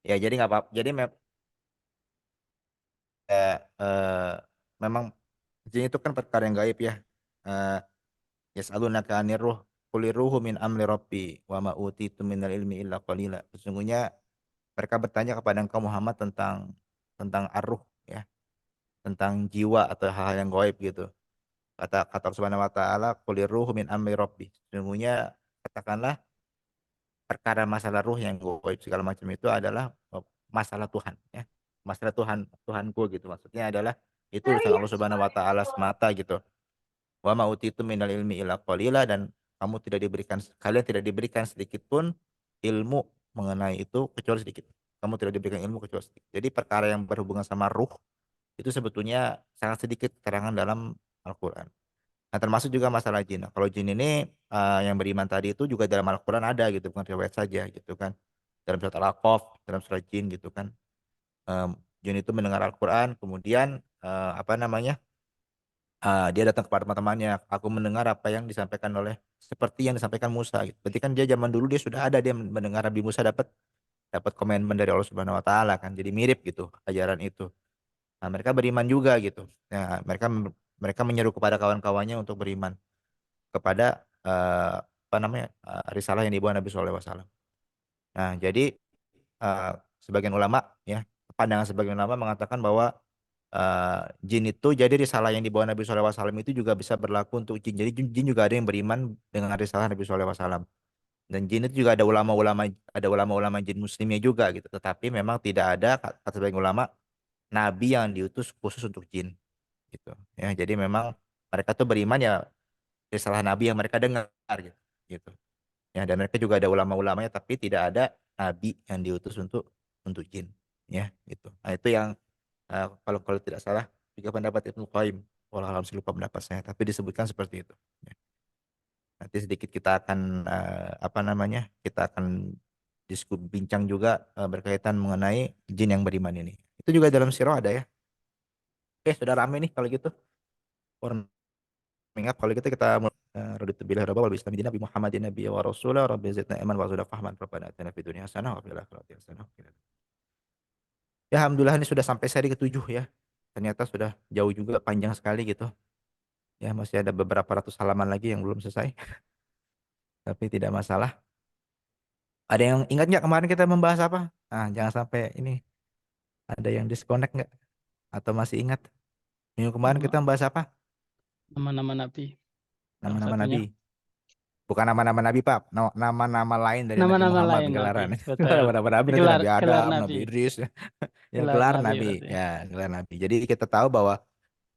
Ya jadi nggak apa, jadi eh, memang jin itu kan perkara yang gaib ya. Eh, Yas'alunaka 'anir ruh, qulir ruhu min amri rabbi wa ma utitu minal ilmi illa qalila. Sesungguhnya mereka bertanya kepada engkau Muhammad tentang ar-ruh ya, tentang jiwa atau hal-hal yang gaib gitu. Kata kata Allah Subhanahu wa taala, qulir ruhu min amri rabbi. Sesungguhnya katakanlah perkara masalah ruh yang gaib segala macam itu adalah masalah Tuhan ya. Masalah Tuhanku gitu. Maksudnya adalah itu urusan Allah Subhanahu wa taala semata gitu. Wa ma utitu minal ilmi illa qalila, dan kalian tidak diberikan sedikit pun ilmu mengenai itu kecuali sedikit. Kamu tidak diberikan ilmu kecuali sedikit. Jadi perkara yang berhubungan sama ruh itu sebetulnya sangat sedikit keterangan dalam Al-Qur'an. Nah, termasuk juga masalah jin. Nah, kalau jin ini yang beriman tadi itu juga dalam Al-Qur'an ada gitu, bukan riwayat saja gitu kan. Dalam surat Al-Aqaf, dalam surat jin gitu kan. Jin itu mendengar Al-Qur'an, kemudian apa namanya? Dia datang kepada teman-temannya, aku mendengar apa yang disampaikan oleh seperti yang disampaikan Musa gitu. Berarti kan dia zaman dulu dia sudah ada, dia mendengar Nabi Musa dapat dapat komitmen dari Allah Subhanahu wa taala kan. Jadi mirip gitu ajaran itu. Nah, mereka beriman juga gitu. Nah, mereka menyeru kepada kawan-kawannya untuk beriman kepada apa namanya? Risalah yang dibawa Nabi SAW. Nah, jadi eh, sebagian ulama ya, pandangan sebagian ulama mengatakan bahwa jin itu jadi risalah yang dibawa Nabi SAW itu juga bisa berlaku untuk jin. Jadi jin juga ada yang beriman dengan risalah Nabi SAW. Dan jin itu juga ada ulama-ulama jin muslimnya juga gitu. Tetapi memang tidak ada kata sebagian ulama nabi yang diutus khusus untuk jin gitu. Ya, jadi memang mereka tuh beriman ya risalah nabi yang mereka dengar gitu. Gitu. Ya, dan mereka juga ada ulama-ulamanya tapi tidak ada nabi yang diutus untuk jin ya gitu. Nah, itu yang kalau kalau tidak salah juga pendapat Ibnu Qayyim. Walau alam, saya lupa pendapat saya, tapi disebutkan seperti itu. Ya. Nanti sedikit kita akan apa namanya? Kita akan bincang juga berkaitan mengenai jin yang beriman ini. Itu juga dalam sirah ada ya. Oke, sudah rame nih kalau gitu. Warming up kalau gitu kita mulai. Raditu billahi rabbil alamin, Bismillahirrahmanirrahim, Nabi Muhammadin nabiyya wa rasulah, rabbi zidna iman wa zidna fahman, rabbana atina fid dunya hasanah wa fil akhirati hasanah. Ya, alhamdulillah ini sudah sampai seri ketujuh ya. Ternyata sudah jauh juga, panjang sekali gitu. Ya, masih ada beberapa ratus halaman lagi yang belum selesai, tapi tidak masalah. Ada yang ingat nggak kemarin kita membahas apa? Nah, jangan sampai ini ada yang disconnect nggak? Atau masih ingat? Minggu kemarin Nama kita membahas apa? nama-nama nabi. Salah Nama-nama satunya Nabi. Bukan nama-nama Nabi, Pak. Nama-nama lain dari Nabi nama-nama Muhammad, lain nabi. gelaran. Betul. Nama-nama Nabi nanti Gelar Nabi gelar Adam, nabi. Nabi Idris, ya Gelar gelar nabi Nabi, berarti. ya gelar Nabi. Jadi kita tahu bahwa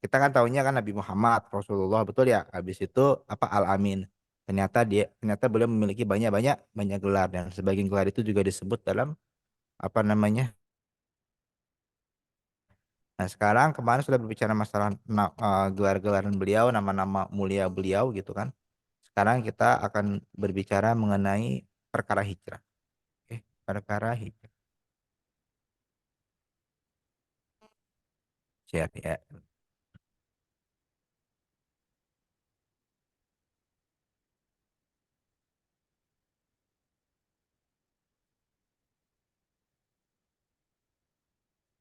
kita kan tahunya kan Nabi Muhammad, Rasulullah, betul ya. Habis itu apa Al-Amin. Ternyata beliau memiliki banyak-banyak banyak gelar, dan sebagian gelar itu juga disebut dalam apa namanya. Nah, sekarang kemarin sudah berbicara masalah gelar-gelaran beliau, nama-nama mulia beliau gitu kan. Sekarang kita akan berbicara mengenai perkara hijrah. Oke, perkara hijrah. Siap ya.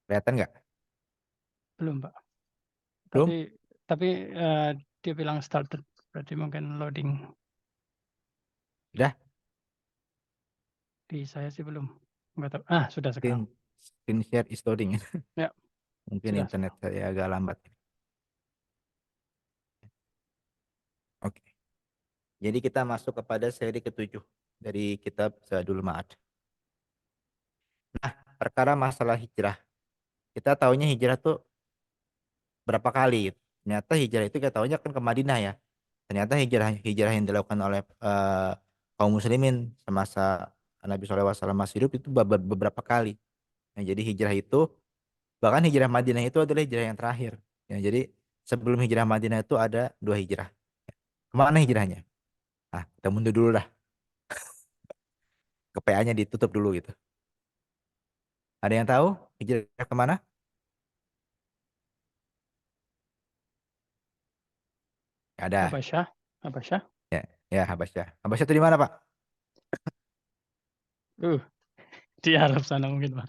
Kelihatan nggak? Belum, Pak. Tadi Belum? tapi eh, dia bilang started. Berarti mungkin loading. Udah? Di saya sih belum. Enggak tahu. Ah, sudah sekarang. Screen share is loading. Ya, Mungkin sudah internet sekarang. saya agak lambat. Oke. Jadi kita masuk kepada seri ketujuh dari kitab Zadul Ma'ad. Nah, perkara masalah hijrah. Kita tahunya hijrah tuh berapa kali? Ternyata hijrah itu kita tahunya kan ke Madinah ya. Ternyata hijrah hijrah yang dilakukan oleh kaum muslimin semasa Nabi SAW masih hidup itu beberapa kali. Nah, jadi hijrah itu bahkan hijrah Madinah itu adalah hijrah yang terakhir. Ya, jadi sebelum hijrah Madinah itu ada dua hijrah. Kemana hijrahnya? Nah, kita mundur dulu dah. Ke PA-nya ditutup dulu gitu. Ada yang tahu hijrah kemana? Ada. Habasyah. Habasyah. Ya, ya Habasyah. Habasyah itu di mana, Pak? Uh, Di Arab sana mungkin, Pak.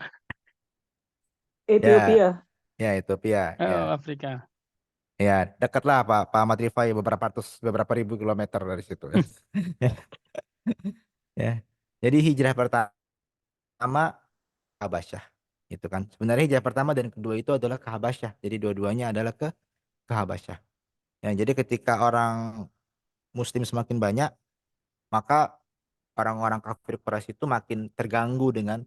Ya, Ethiopia. ya Ethiopia, ya. Oh, Afrika. Ya, dekat lah Pak Ahmad Rifai beberapa ribu kilometer dari situ. Ya. Jadi hijrah pertama Habasyah. Itu kan. Sebenarnya hijrah pertama dan kedua itu adalah ke Habasyah. Jadi dua-duanya adalah ke Habasyah. Ya, jadi ketika orang muslim semakin banyak, maka orang-orang kafir Quraisy itu makin terganggu dengan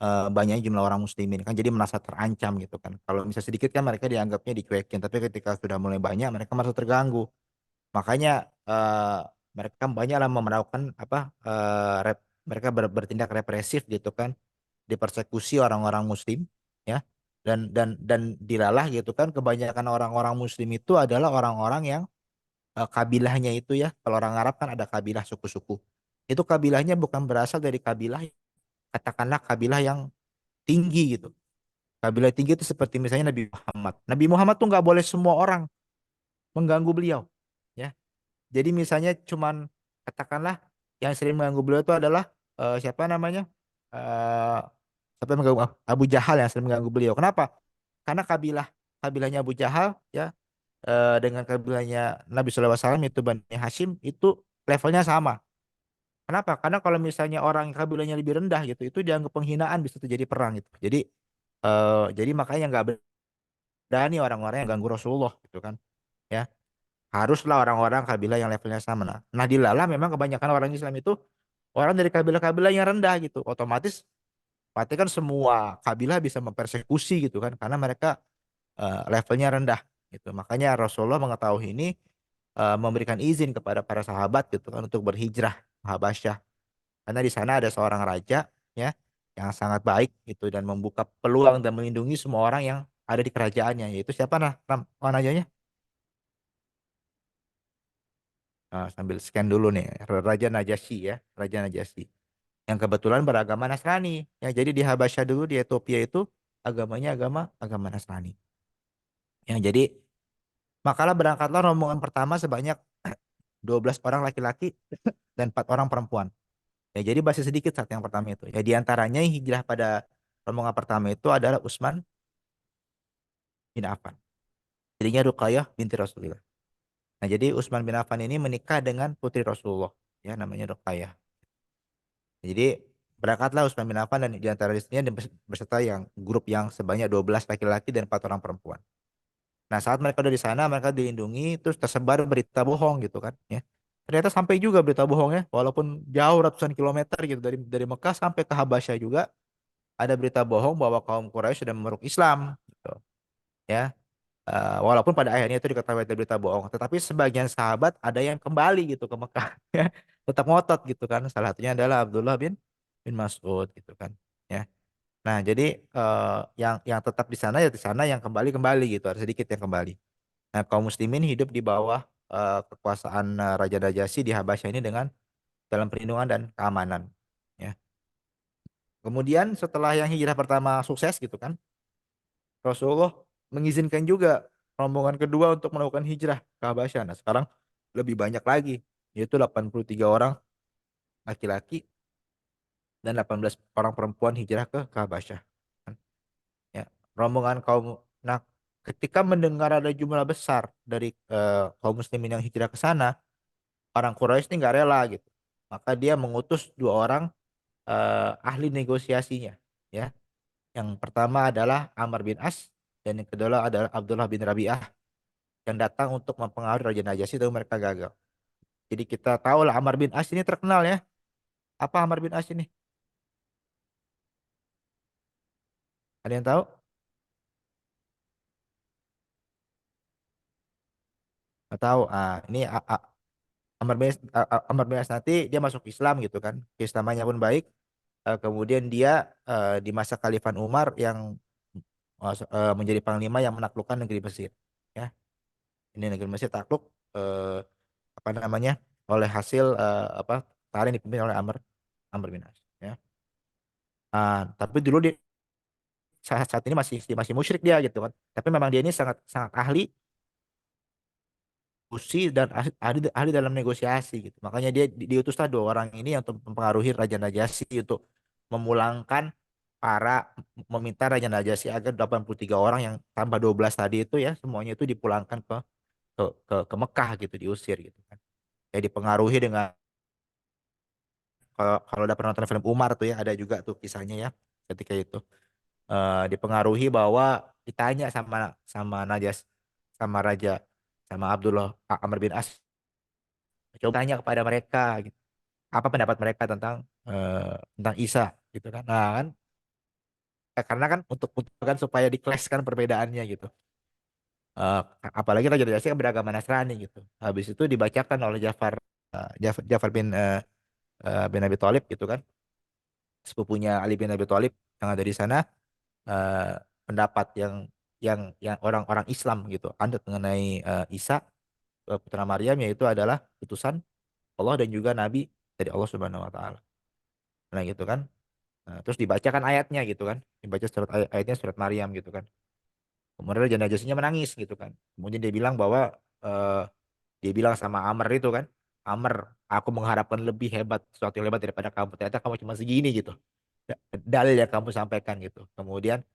banyaknya jumlah orang muslimin kan, jadi merasa terancam gitu kan. Kalau misalnya sedikit kan mereka dianggapnya dicuekin, tapi ketika sudah mulai banyak mereka merasa terganggu. Makanya mereka banyaklah melakukan apa mereka bertindak represif gitu kan, dipersekusi orang-orang muslim ya, dan dilalah gitu kan. Kebanyakan orang-orang muslim itu adalah orang-orang yang kabilahnya itu ya, kalau orang Arab kan ada kabilah suku-suku, itu kabilahnya bukan berasal dari kabilah, katakanlah kabilah yang tinggi gitu. Kabilah tinggi itu seperti misalnya Nabi Muhammad. Nabi Muhammad tuh nggak boleh semua orang mengganggu beliau ya. Jadi misalnya cuman katakanlah yang sering mengganggu beliau itu adalah siapa namanya, eh siapa yang mengganggu, Abu Jahal yang sering mengganggu beliau. Kenapa? Karena kabilahnya Abu Jahal ya, dengan kabilahnya Nabi SAW itu Bani Hashim itu levelnya sama. Kenapa? Karena kalau misalnya orang yang kabilahnya lebih rendah gitu, itu dianggap penghinaan, bisa terjadi perang gitu. Jadi makanya nggak berani orang-orang yang ganggu Rasulullah gitu kan. Ya, haruslah orang-orang kabilah yang levelnya sama. Nah, dilalah memang kebanyakan orang Islam itu orang dari kabilah-kabilah yang rendah gitu. Otomatis berarti kan semua kabilah bisa mempersekusi gitu kan, karena mereka levelnya rendah gitu. Makanya Rasulullah mengetahui ini, memberikan izin kepada para sahabat gitu kan untuk berhijrah ke Habasyah. Karena di sana ada seorang raja ya yang sangat baik gitu dan membuka peluang dan melindungi semua orang yang ada di kerajaannya, yaitu siapa nah oh, rajanya. Sambil scan dulu nih, Raja Najasyi ya, Raja Najasyi yang kebetulan beragama Nasrani ya. Jadi di Habasyah dulu, di Ethiopia itu agamanya agama agama Nasrani ya. Jadi makalah berangkatlah rombongan pertama sebanyak 12 orang laki-laki dan 4 orang perempuan. Ya, jadi masih sedikit saat yang pertama itu. Ya, di antaranya yang hijrah pada rombongan pertama itu adalah Utsman bin Affan. Jadinya Ruqayyah binti Rasulullah. Nah, jadi Utsman bin Affan ini menikah dengan putri Rasulullah, ya namanya Ruqayyah. Jadi berangkatlah Utsman bin Affan dan di antara istrinya dan beserta yang grup yang sebanyak 12 laki-laki dan 4 orang perempuan. Nah, saat mereka udah di sana, mereka dilindungi, terus tersebar berita bohong gitu kan, ya. Ternyata sampai juga berita bohongnya, walaupun jauh ratusan kilometer gitu dari Mekah sampai ke Habasyah juga ada berita bohong bahwa kaum Quraisy sudah memeluk Islam gitu ya. Walaupun pada akhirnya itu diketahui ada berita bohong, tetapi sebagian sahabat ada yang kembali gitu ke Mekah ya, tetap ngotot gitu kan. Salah satunya adalah Abdullah bin bin Mas'ud gitu kan ya. Nah, jadi yang tetap di sana ya di sana, yang kembali kembali gitu, ada sedikit yang kembali. Nah, kaum muslimin hidup di bawah kekuasaan Raja Najasyi di Habasyah ini dengan dalam perlindungan dan keamanan ya. Kemudian setelah yang hijrah pertama sukses gitu kan, Rasulullah mengizinkan juga rombongan kedua untuk melakukan hijrah ke Habasyah. Nah, sekarang lebih banyak lagi, yaitu 83 orang laki-laki dan 18 orang perempuan hijrah ke Habasyah. Ya, rombongan kaum, nah ketika mendengar ada jumlah besar dari kaum muslimin yang hijrah ke sana, orang Quraisy ini nggak rela gitu. Maka dia mengutus 2 orang ahli negosiasinya, ya. Yang pertama adalah Amr bin As dan yang kedua adalah Abdullah bin Rabi'ah yang datang untuk mempengaruhi Raja Najasyi, tapi mereka gagal. Jadi kita tahu lah Amr bin As ini terkenal ya. Apa Amr bin As ini? Ada yang tahu? Nggak tahu. Ini Amr bin As nanti dia masuk Islam gitu kan. Keislamannya pun baik. Kemudian dia di masa Khalifah Umar yang menjadi panglima yang menaklukkan negeri Mesir. Ya, ini negeri Mesir takluk, eh, apa namanya, oleh hasil apa tarian dipimpin oleh Amr Amr bin As. Ya. Tapi dulu dia saat ini masih masih musyrik dia gitu kan. Tapi memang dia ini sangat sangat ahli diskusi dan ahli dalam negosiasi gitu. Makanya dia diutuslah 2 orang ini untuk mempengaruhi Raja Najasyi untuk memulangkan meminta Raja Najasyi agar 83 orang yang tambah 12 tadi itu ya semuanya itu dipulangkan ke Mekah gitu, diusir gitu kan. Ya dipengaruhi dengan, kalau udah pernah nonton film Umar tuh ya ada juga tuh kisahnya ya ketika itu. Dipengaruhi bahwa ditanya sama sama Najas sama Raja sama Abdullah Amr bin As, coba tanya kepada mereka gitu, apa pendapat mereka tentang Isa gitu kan. Nah kan, karena kan untuk kan supaya dikleskan perbedaannya gitu. Eh, Apalagi Raja Najasyi kan beragama Nasrani gitu. Habis itu dibacakan oleh Ja'far bin Abi Thalib gitu kan, sepupunya Ali bin Abi Thalib yang ada di sana, eh, pendapat yang orang-orang Islam gitu ada mengenai Isa, putra Maryam, yaitu adalah utusan Allah dan juga nabi dari Allah Subhanahu wa taala. Nah gitu kan. Nah, terus dibacakan ayatnya gitu kan. Dibaca ayatnya surat Maryam gitu kan. Kemudian Raja Najasyinya menangis gitu kan. Kemudian dia bilang bahwa, eh, dia bilang sama Amr itu kan, Amr, aku mengharapkan lebih hebat, sesuatu yang hebat daripada kamu. Ternyata kamu cuma segini gitu. Dalil yang kamu sampaikan gitu. Kemudian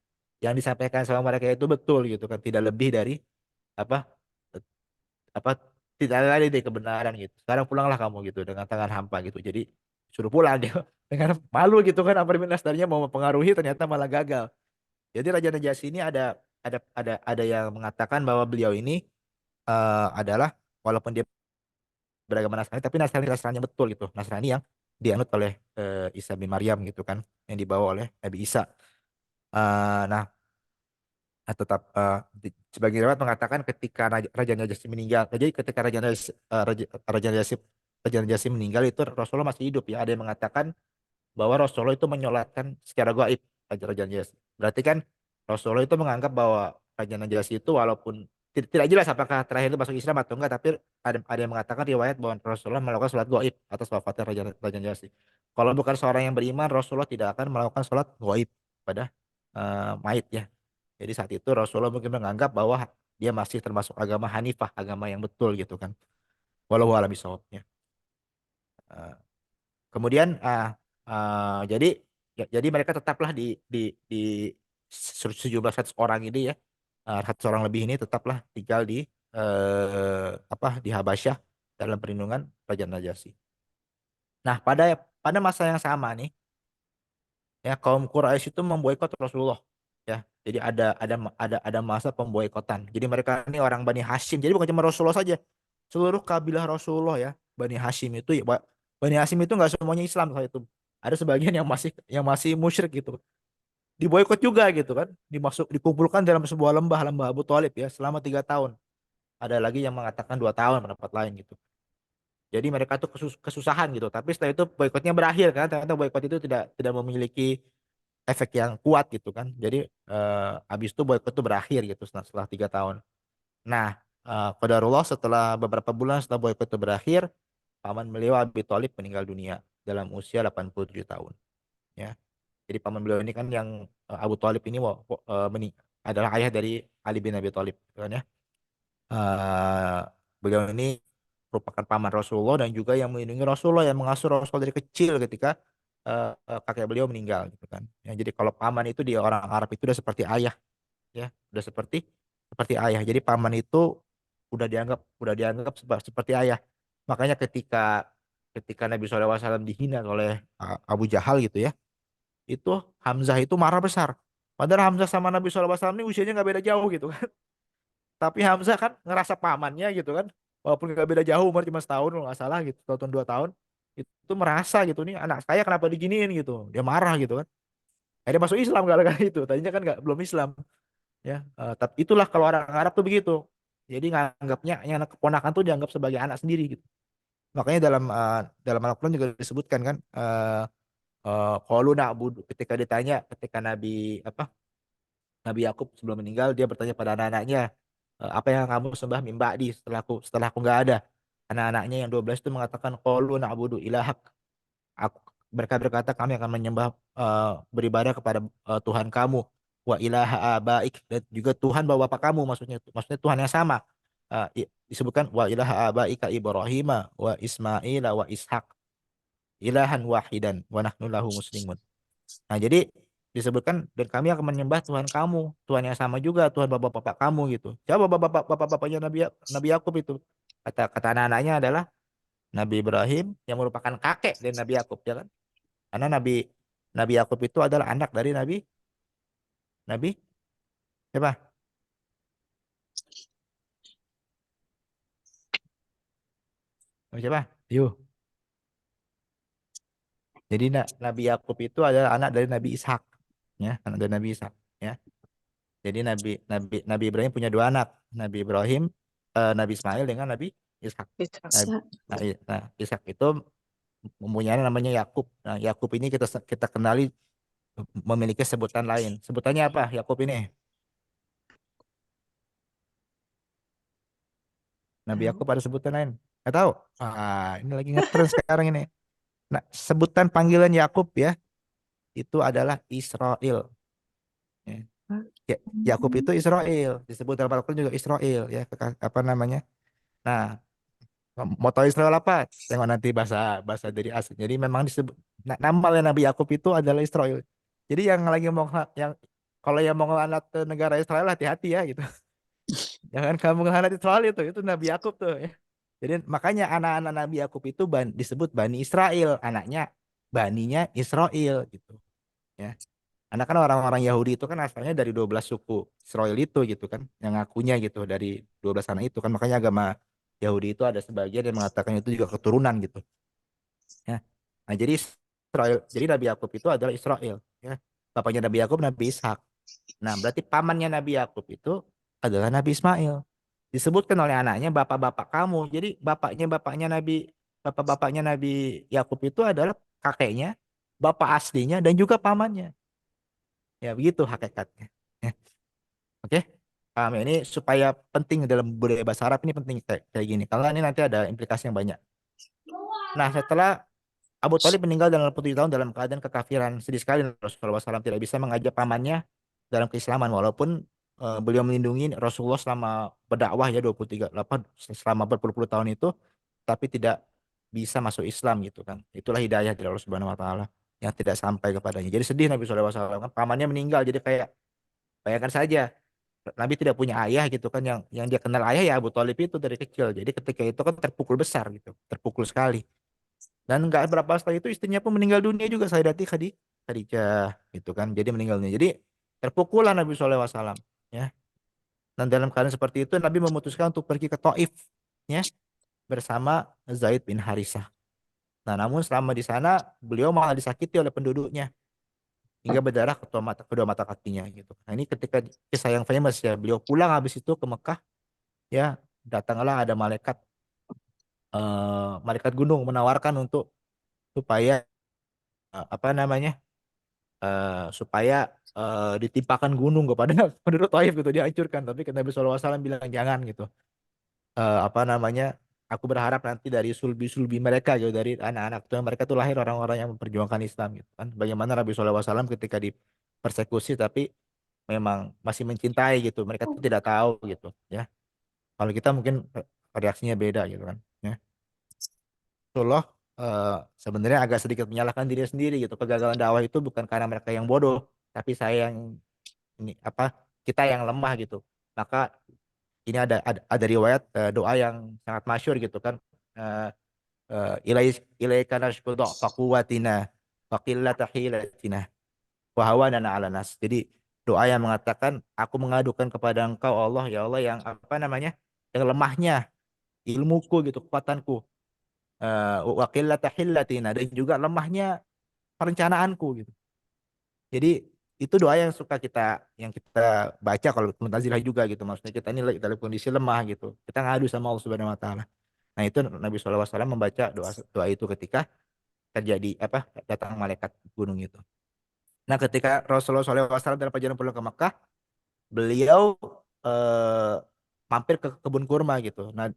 yang disampaikan sama mereka itu betul gitu kan, tidak lebih dari apa apa tidak ada lagi dari kebenaran gitu. Sekarang pulanglah kamu gitu dengan tangan hampa gitu. Jadi suruh pulang dia dengan malu gitu kan. Amr bin As tadinya mau mempengaruhi, ternyata malah gagal. Jadi Raja Najasyi ini ada yang mengatakan bahwa beliau ini adalah, walaupun dia beragama Nasrani tapi Nasrani betul gitu. Nasrani yang dianut oleh Isa bin Maryam gitu kan, yang dibawa oleh Nabi Isa. Nah, tetap, sebagian riwayat mengatakan ketika Raja Najasyi meninggal. Jadi ketika Raja Najasyi meninggal itu Rasulullah masih hidup ya. Ada yang mengatakan bahwa Rasulullah itu menyolatkan secara gaib Raja Najasyi. Berarti kan Rasulullah itu menganggap bahwa Raja Najasyi itu, walaupun tidak jelas apakah terakhir itu masuk Islam atau enggak, tapi ada yang mengatakan riwayat bahwa Rasulullah melakukan sholat gaib atas wafatnya Raja Najasyi. Kalau bukan seorang yang beriman, Rasulullah tidak akan melakukan sholat gaib pada mayit ya. Jadi saat itu Rasulullah mungkin menganggap bahwa dia masih termasuk agama Hanifah, agama yang betul gitu kan. Walau alam bisawabnya. Eh, Kemudian, jadi jadi mereka tetaplah di 1700 orang ini ya, 100 orang lebih ini tetaplah tinggal di Habasyah dalam perlindungan Raja Najasyi. Nah, pada masa yang sama nih ya, kaum Quraisy itu memboikot Rasulullah ya. Jadi ada masa pemboikotan. Jadi mereka ini orang Bani Hashim. Jadi bukan cuma Rasulullah saja. Seluruh kabilah Rasulullah ya, Bani Hashim itu ya, Bani Hashim itu nggak semuanya Islam saat itu. Ada sebagian yang masih musyrik gitu. Diboikot juga gitu kan. Dikumpulkan dalam sebuah lembah Abu Thalib ya selama 3 tahun. Ada lagi yang mengatakan 2 tahun, pendapat lain gitu. Jadi mereka tuh kesusahan gitu. Tapi setelah itu boikotnya berakhir karena ternyata boikot itu tidak tidak memiliki efek yang kuat gitu kan. Jadi, habis itu boykot itu berakhir gitu setelah 3 tahun. Nah, qadarullah setelah beberapa bulan setelah boykot itu berakhir, paman beliau Abi Thalib meninggal dunia dalam usia 87 tahun. Ya. Jadi paman beliau ini kan yang, Abu Thalib ini adalah ayah dari Ali bin Abi Thalib gitu kan ya. Eh, Beliau ini merupakan paman Rasulullah dan juga yang melindungi Rasulullah, yang mengasuh Rasul dari kecil ketika kakek beliau meninggal gitu kan. Ya, jadi kalau paman itu di orang Arab itu udah seperti ayah ya, udah seperti seperti ayah. Jadi paman itu udah dianggap seperti ayah. Makanya ketika ketika Nabi SAW dihina oleh Abu Jahal gitu ya, itu Hamzah itu marah besar. Padahal Hamzah sama Nabi SAW ini usianya nggak beda jauh gitu kan. Tapi Hamzah kan ngerasa pamannya gitu kan. Walaupun nggak beda jauh, umur cuma setahun kalau nggak salah gitu, tahun 2 tahun. Itu merasa gitu nih anak saya kenapa diginiin gitu. Dia marah gitu kan. Akhirnya masuk Islam gara-gara itu. Tadinya kan nggak belum Islam ya. Tapi itulah kalau orang Arab tuh begitu. Jadi nganggapnya yang anak keponakan tuh dianggap sebagai anak sendiri gitu. Makanya dalam Al-Quran juga disebutkan kan, qalu na'budu, ketika Nabi Yakub sebelum meninggal dia bertanya pada anak-anaknya, apa yang kamu sembah mimba di setelah aku nggak ada. Anak-anaknya yang 12 itu mengatakan qalu na'budu ilahak. Aku, Mereka berkata kami akan menyembah, beribadah kepada Tuhan kamu, wa ilaha abaik, dan juga Tuhan bapak kamu, maksudnya Tuhan yang sama. Disebutkan wa ilaha abaika Ibrahim wa Ismail wa Ishak ilahan wahidan wa nahnu lahu muslimun. Nah, jadi disebutkan dan kami akan menyembah Tuhan kamu, Tuhan yang sama juga, Tuhan bapak-bapak kamu gitu. Siapa bapak-bapaknya Nabi Yakub itu? Kata kata anak-anaknya adalah Nabi Ibrahim yang merupakan kakek dari Nabi Yakub ya kan? Karena Nabi Nabi Yakub itu adalah anak dari Nabi siapa? Nabi siapa? Yuk. Jadi Nabi Yakub itu adalah anak dari Nabi Ishak, ya, anak dari Nabi Ishak, ya. Jadi Nabi Ibrahim punya dua anak, Nabi Ibrahim, Nabi Ismail dengan Nabi Ishak. Nah, Bisa. nah, Ishak itu mempunyai namanya Yakub. Nah, Yakub ini kita kita kenali memiliki sebutan lain. Sebutannya apa? Yakub ini. Nabi Tahu. Yakub ada sebutan lain. Nggak tahu. Ah, ini lagi ngetren sekarang ini. Nah, sebutan panggilan Yakub ya, itu adalah Israel. Ya. Yakub itu Israel, disebut dalam Al-Quran juga Israel ya, apa namanya? Nah, moto Israel apa? Tengok nanti bahasa bahasa dari asli. Jadi memang disebut nama Nabi Yakub itu adalah Israel. Jadi yang lagi mau yang kalau yang mau ngelanat ke negara Israel hati-hati ya gitu. Jangan kamu ngelanat Israel itu Nabi Yakub tuh ya. Jadi makanya anak-anak Nabi Yakub itu disebut Bani Israel, anaknya baninya Israel gitu ya. Karena kan orang-orang Yahudi itu kan asalnya dari 12 suku Israel itu gitu kan, yang ngakunya gitu dari 12 anak itu kan, makanya agama Yahudi itu ada sebagian yang mengatakan itu juga keturunan gitu ya. Nah, jadi Nabi Yakub itu adalah Israel ya. Bapaknya Nabi Yakub Nabi Ishak. Nah, berarti pamannya Nabi Yakub itu adalah Nabi Ismail. Disebutkan oleh anaknya bapak-bapak kamu. Jadi bapak-bapaknya Nabi Yakub itu adalah kakeknya, bapak aslinya dan juga pamannya. Ya, begitu hakikatnya. Ya. Oke. Paham ya? Ini supaya penting dalam budaya bahasa Arab ini penting kayak gini. Kalau ini nanti ada implikasi yang banyak. Nah, setelah Abu Thalib meninggal dalam 7 tahun dalam keadaan kekafiran. Sedih sekali Rasulullah SAW tidak bisa mengajak pamannya dalam keislaman. Walaupun beliau melindungi Rasulullah selama berdakwah ya 23, apa, selama berpuluh-puluh tahun itu. Tapi tidak bisa masuk Islam gitu kan. Itulah hidayah dari Allah Subhanahu Wa Taala yang tidak sampai kepadanya. Jadi sedih Nabi SAW kan pamannya meninggal. Jadi kayak bayangkan saja Nabi tidak punya ayah gitu kan, yang dia kenal ayah ya Abu Thalib itu dari kecil. Jadi ketika itu kan terpukul besar gitu, terpukul sekali. Dan nggak berapa setelah itu istrinya pun meninggal dunia juga, Sayyidati Khadijah gitu kan. Jadi meninggal dunia. Jadi terpukullah Nabi SAW ya. Dan dalam keadaan seperti itu Nabi memutuskan untuk pergi ke Taif ya bersama Zaid bin Harisah. Nah, namun selama di sana beliau malah disakiti oleh penduduknya hingga berdarah kedua mata kakinya gitu. Nah, ini ketika kisah yang famous ya, beliau pulang habis itu ke Mekah ya, datanglah ada malaikat gunung menawarkan untuk supaya apa namanya? Supaya ditimpakan gunung kepada penduduk Taif gitu, dihancurkan. Tapi kata Nabi SAW bilang jangan gitu. Apa namanya? Aku berharap nanti dari sulbi-sulbi mereka gitu, dari anak-anak tua mereka tuh lahir orang-orang yang memperjuangkan Islam gitu kan. Bagaimana Nabi SAW ketika dipersekusi tapi memang masih mencintai gitu. Mereka tuh tidak tahu gitu ya. Kalau kita mungkin reaksinya beda gitu kan. Ya. Rasulullah sebenarnya agak sedikit menyalahkan diri sendiri gitu. Kegagalan dakwah itu bukan karena mereka yang bodoh, tapi saya yang ini apa kita yang lemah gitu. Maka ini ada riwayat doa yang sangat masyhur gitu kan. Eh, ilaika nashku dha'fa quwwatina wa qillata hilatina wa hawanana 'ala nas. Jadi doa yang mengatakan aku mengadukan kepada Engkau Allah ya Allah yang apa namanya? Yang lemahnya ilmuku gitu, kekuatanku. Wa qillata hilatina dan juga lemahnya perencanaanku gitu. Jadi itu doa yang suka yang kita baca kalau Mu'tazilah juga gitu. Maksudnya kita ini dalam kondisi lemah gitu. Kita ngadu sama Allah Subhanahu wa taala. Nah, itu Nabi SAW membaca doa doa itu ketika terjadi apa datang malaikat gunung itu. Nah, ketika Rasulullah SAW dalam perjalanan pulang ke Mekah, beliau eh, mampir ke kebun kurma gitu. Nah,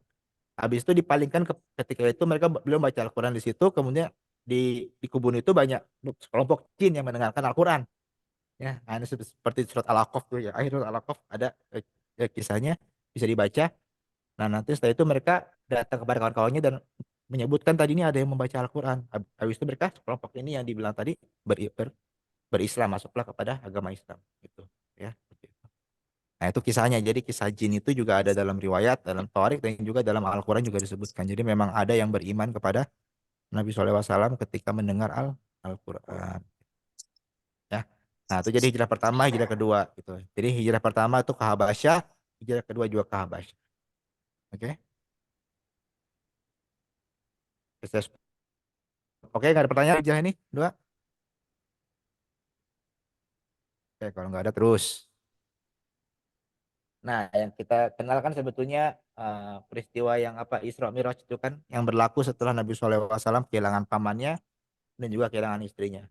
habis itu dipalingkan ketika itu mereka beliau baca Al-Quran di situ, kemudian di kebun itu banyak kelompok jin yang mendengarkan Al-Quran. Ya, nah, ini seperti surat Al-Aqaf tuh ya. Akhir surat Al-Aqaf ada kisahnya bisa dibaca. Nah, nanti setelah itu mereka datang kepada kawan-kawannya dan menyebutkan tadi ini ada yang membaca Al-Quran. Habis itu mereka kelompok ini yang dibilang tadi berislam, masuklah kepada agama Islam gitu ya. Nah, itu kisahnya. Jadi kisah jin itu juga ada dalam riwayat, dalam Tharik, dan juga dalam Al-Quran juga disebutkan. Jadi memang ada yang beriman kepada Nabi SAW ketika mendengar Al-Quran. Ya. Nah, itu jadi hijrah pertama, hijrah kedua gitu. Jadi hijrah pertama itu ke Habasyah, hijrah kedua juga ke Habasyah. Oke. Oke, nggak ada pertanyaan hijrah ini? Dua. Oke, kalau nggak ada terus. Nah, yang kita kenal kan sebetulnya peristiwa yang apa Isra Mi'raj itu kan yang berlaku setelah Nabi SAW kehilangan pamannya dan juga kehilangan istrinya.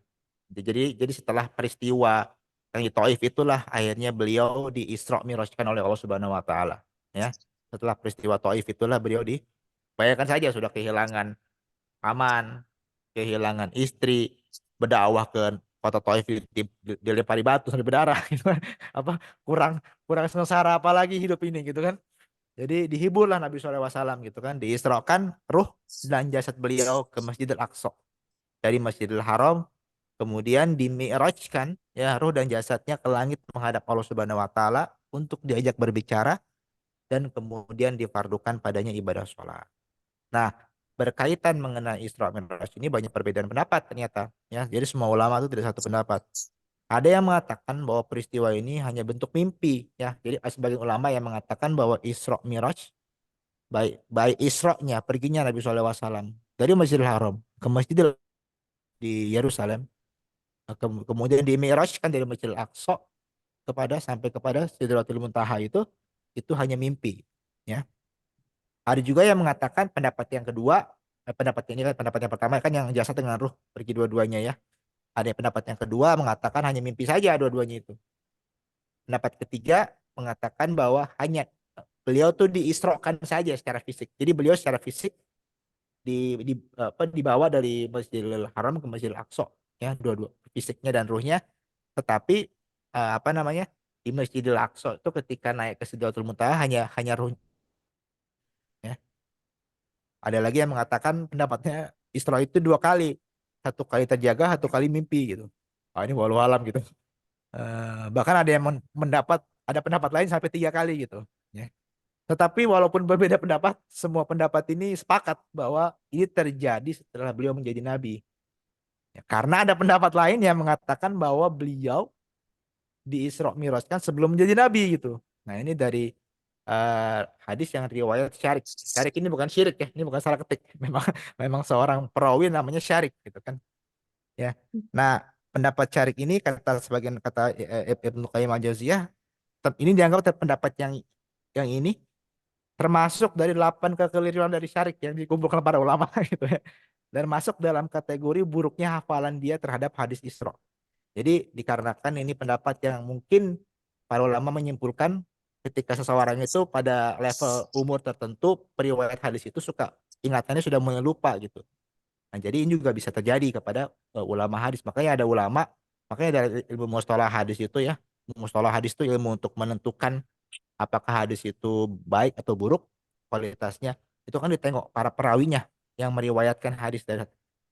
Jadi setelah peristiwa yang di Taif itulah akhirnya beliau di Isra Mi'rajkan oleh Allah Subhanahu wa taala, ya. Setelah peristiwa Taif itulah beliau bayangkan saja sudah kehilangan paman, kehilangan istri, berdakwah ke kota Taif dilempari batu sampai berdarah gitu kan. Apa kurang kurang sengsara apalagi hidup ini gitu kan. Jadi dihiburlah Nabi SAW gitu kan, diisrokan ruh dan jasad beliau ke Masjidil Aqsa. Dari Masjidil Haram kemudian dimi'rajkan ya ruh dan jasadnya ke langit menghadap Allah Subhanahu wa taala untuk diajak berbicara dan kemudian difardukan padanya ibadah sholat. Nah, berkaitan mengenai Isra Mi'raj ini banyak perbedaan pendapat ternyata ya. Jadi semua ulama itu tidak satu pendapat. Ada yang mengatakan bahwa peristiwa ini hanya bentuk mimpi ya. Jadi sebagian ulama yang mengatakan bahwa Isra Mi'raj baik baik Isra-nya perginya Nabi SAW dari Masjidil Haram ke Masjidil di Yerusalem, kemudian dimi'rajkan dari Masjidil Aqsa sampai kepada Sidratul Muntaha itu hanya mimpi ya. Ada juga yang mengatakan pendapat yang kedua, pendapat ini kan pendapat yang pertama kan yang jasad dengan ruh pergi dua-duanya ya. Ada yang pendapat yang kedua mengatakan hanya mimpi saja dua-duanya itu. Pendapat ketiga mengatakan bahwa hanya beliau tuh diisrokan saja secara fisik. Jadi beliau secara fisik dibawa dari Masjidil Haram ke Masjidil Aqsa ya, dua-dua fisiknya dan ruhnya. Tetapi apa namanya, di Masjidil Aqsa itu ketika naik ke Sidratul Muntaha hanya hanya ruh ya. Ada lagi yang mengatakan pendapatnya Isra itu dua kali. Satu kali terjaga, satu kali mimpi gitu. Ini walau alam gitu. Bahkan ada yang ada pendapat lain sampai tiga kali gitu. Ya. Tetapi walaupun berbeda pendapat, semua pendapat ini sepakat bahwa ini terjadi setelah beliau menjadi nabi. Ya, karena ada pendapat lain yang mengatakan bahwa beliau di Isra Mi'rajkan sebelum menjadi nabi gitu. Nah, ini dari hadis yang riwayat Syarik. Syarik ini bukan syirik ya, ini bukan salah ketik. Memang memang seorang perawi namanya Syarik gitu kan. Ya. Nah, pendapat Syarik ini kata sebagian kata Ibnu Qayyim al-Jauziyah, ini dianggap pendapat yang ini termasuk dari 8 kekeliruan dari Syarik yang dikumpulkan para ulama gitu ya. Dan masuk dalam kategori buruknya hafalan dia terhadap hadis Isra. Jadi dikarenakan ini pendapat yang mungkin para ulama menyimpulkan ketika seseorang itu pada level umur tertentu periwayat hadis itu suka ingatannya sudah mulai lupa gitu. Nah, jadi ini juga bisa terjadi kepada ulama hadis. Makanya dari ilmu mustalah hadis itu ya, mustalah hadis itu ilmu untuk menentukan apakah hadis itu baik atau buruk kualitasnya. Itu kan ditengok para perawinya yang meriwayatkan hadis dari.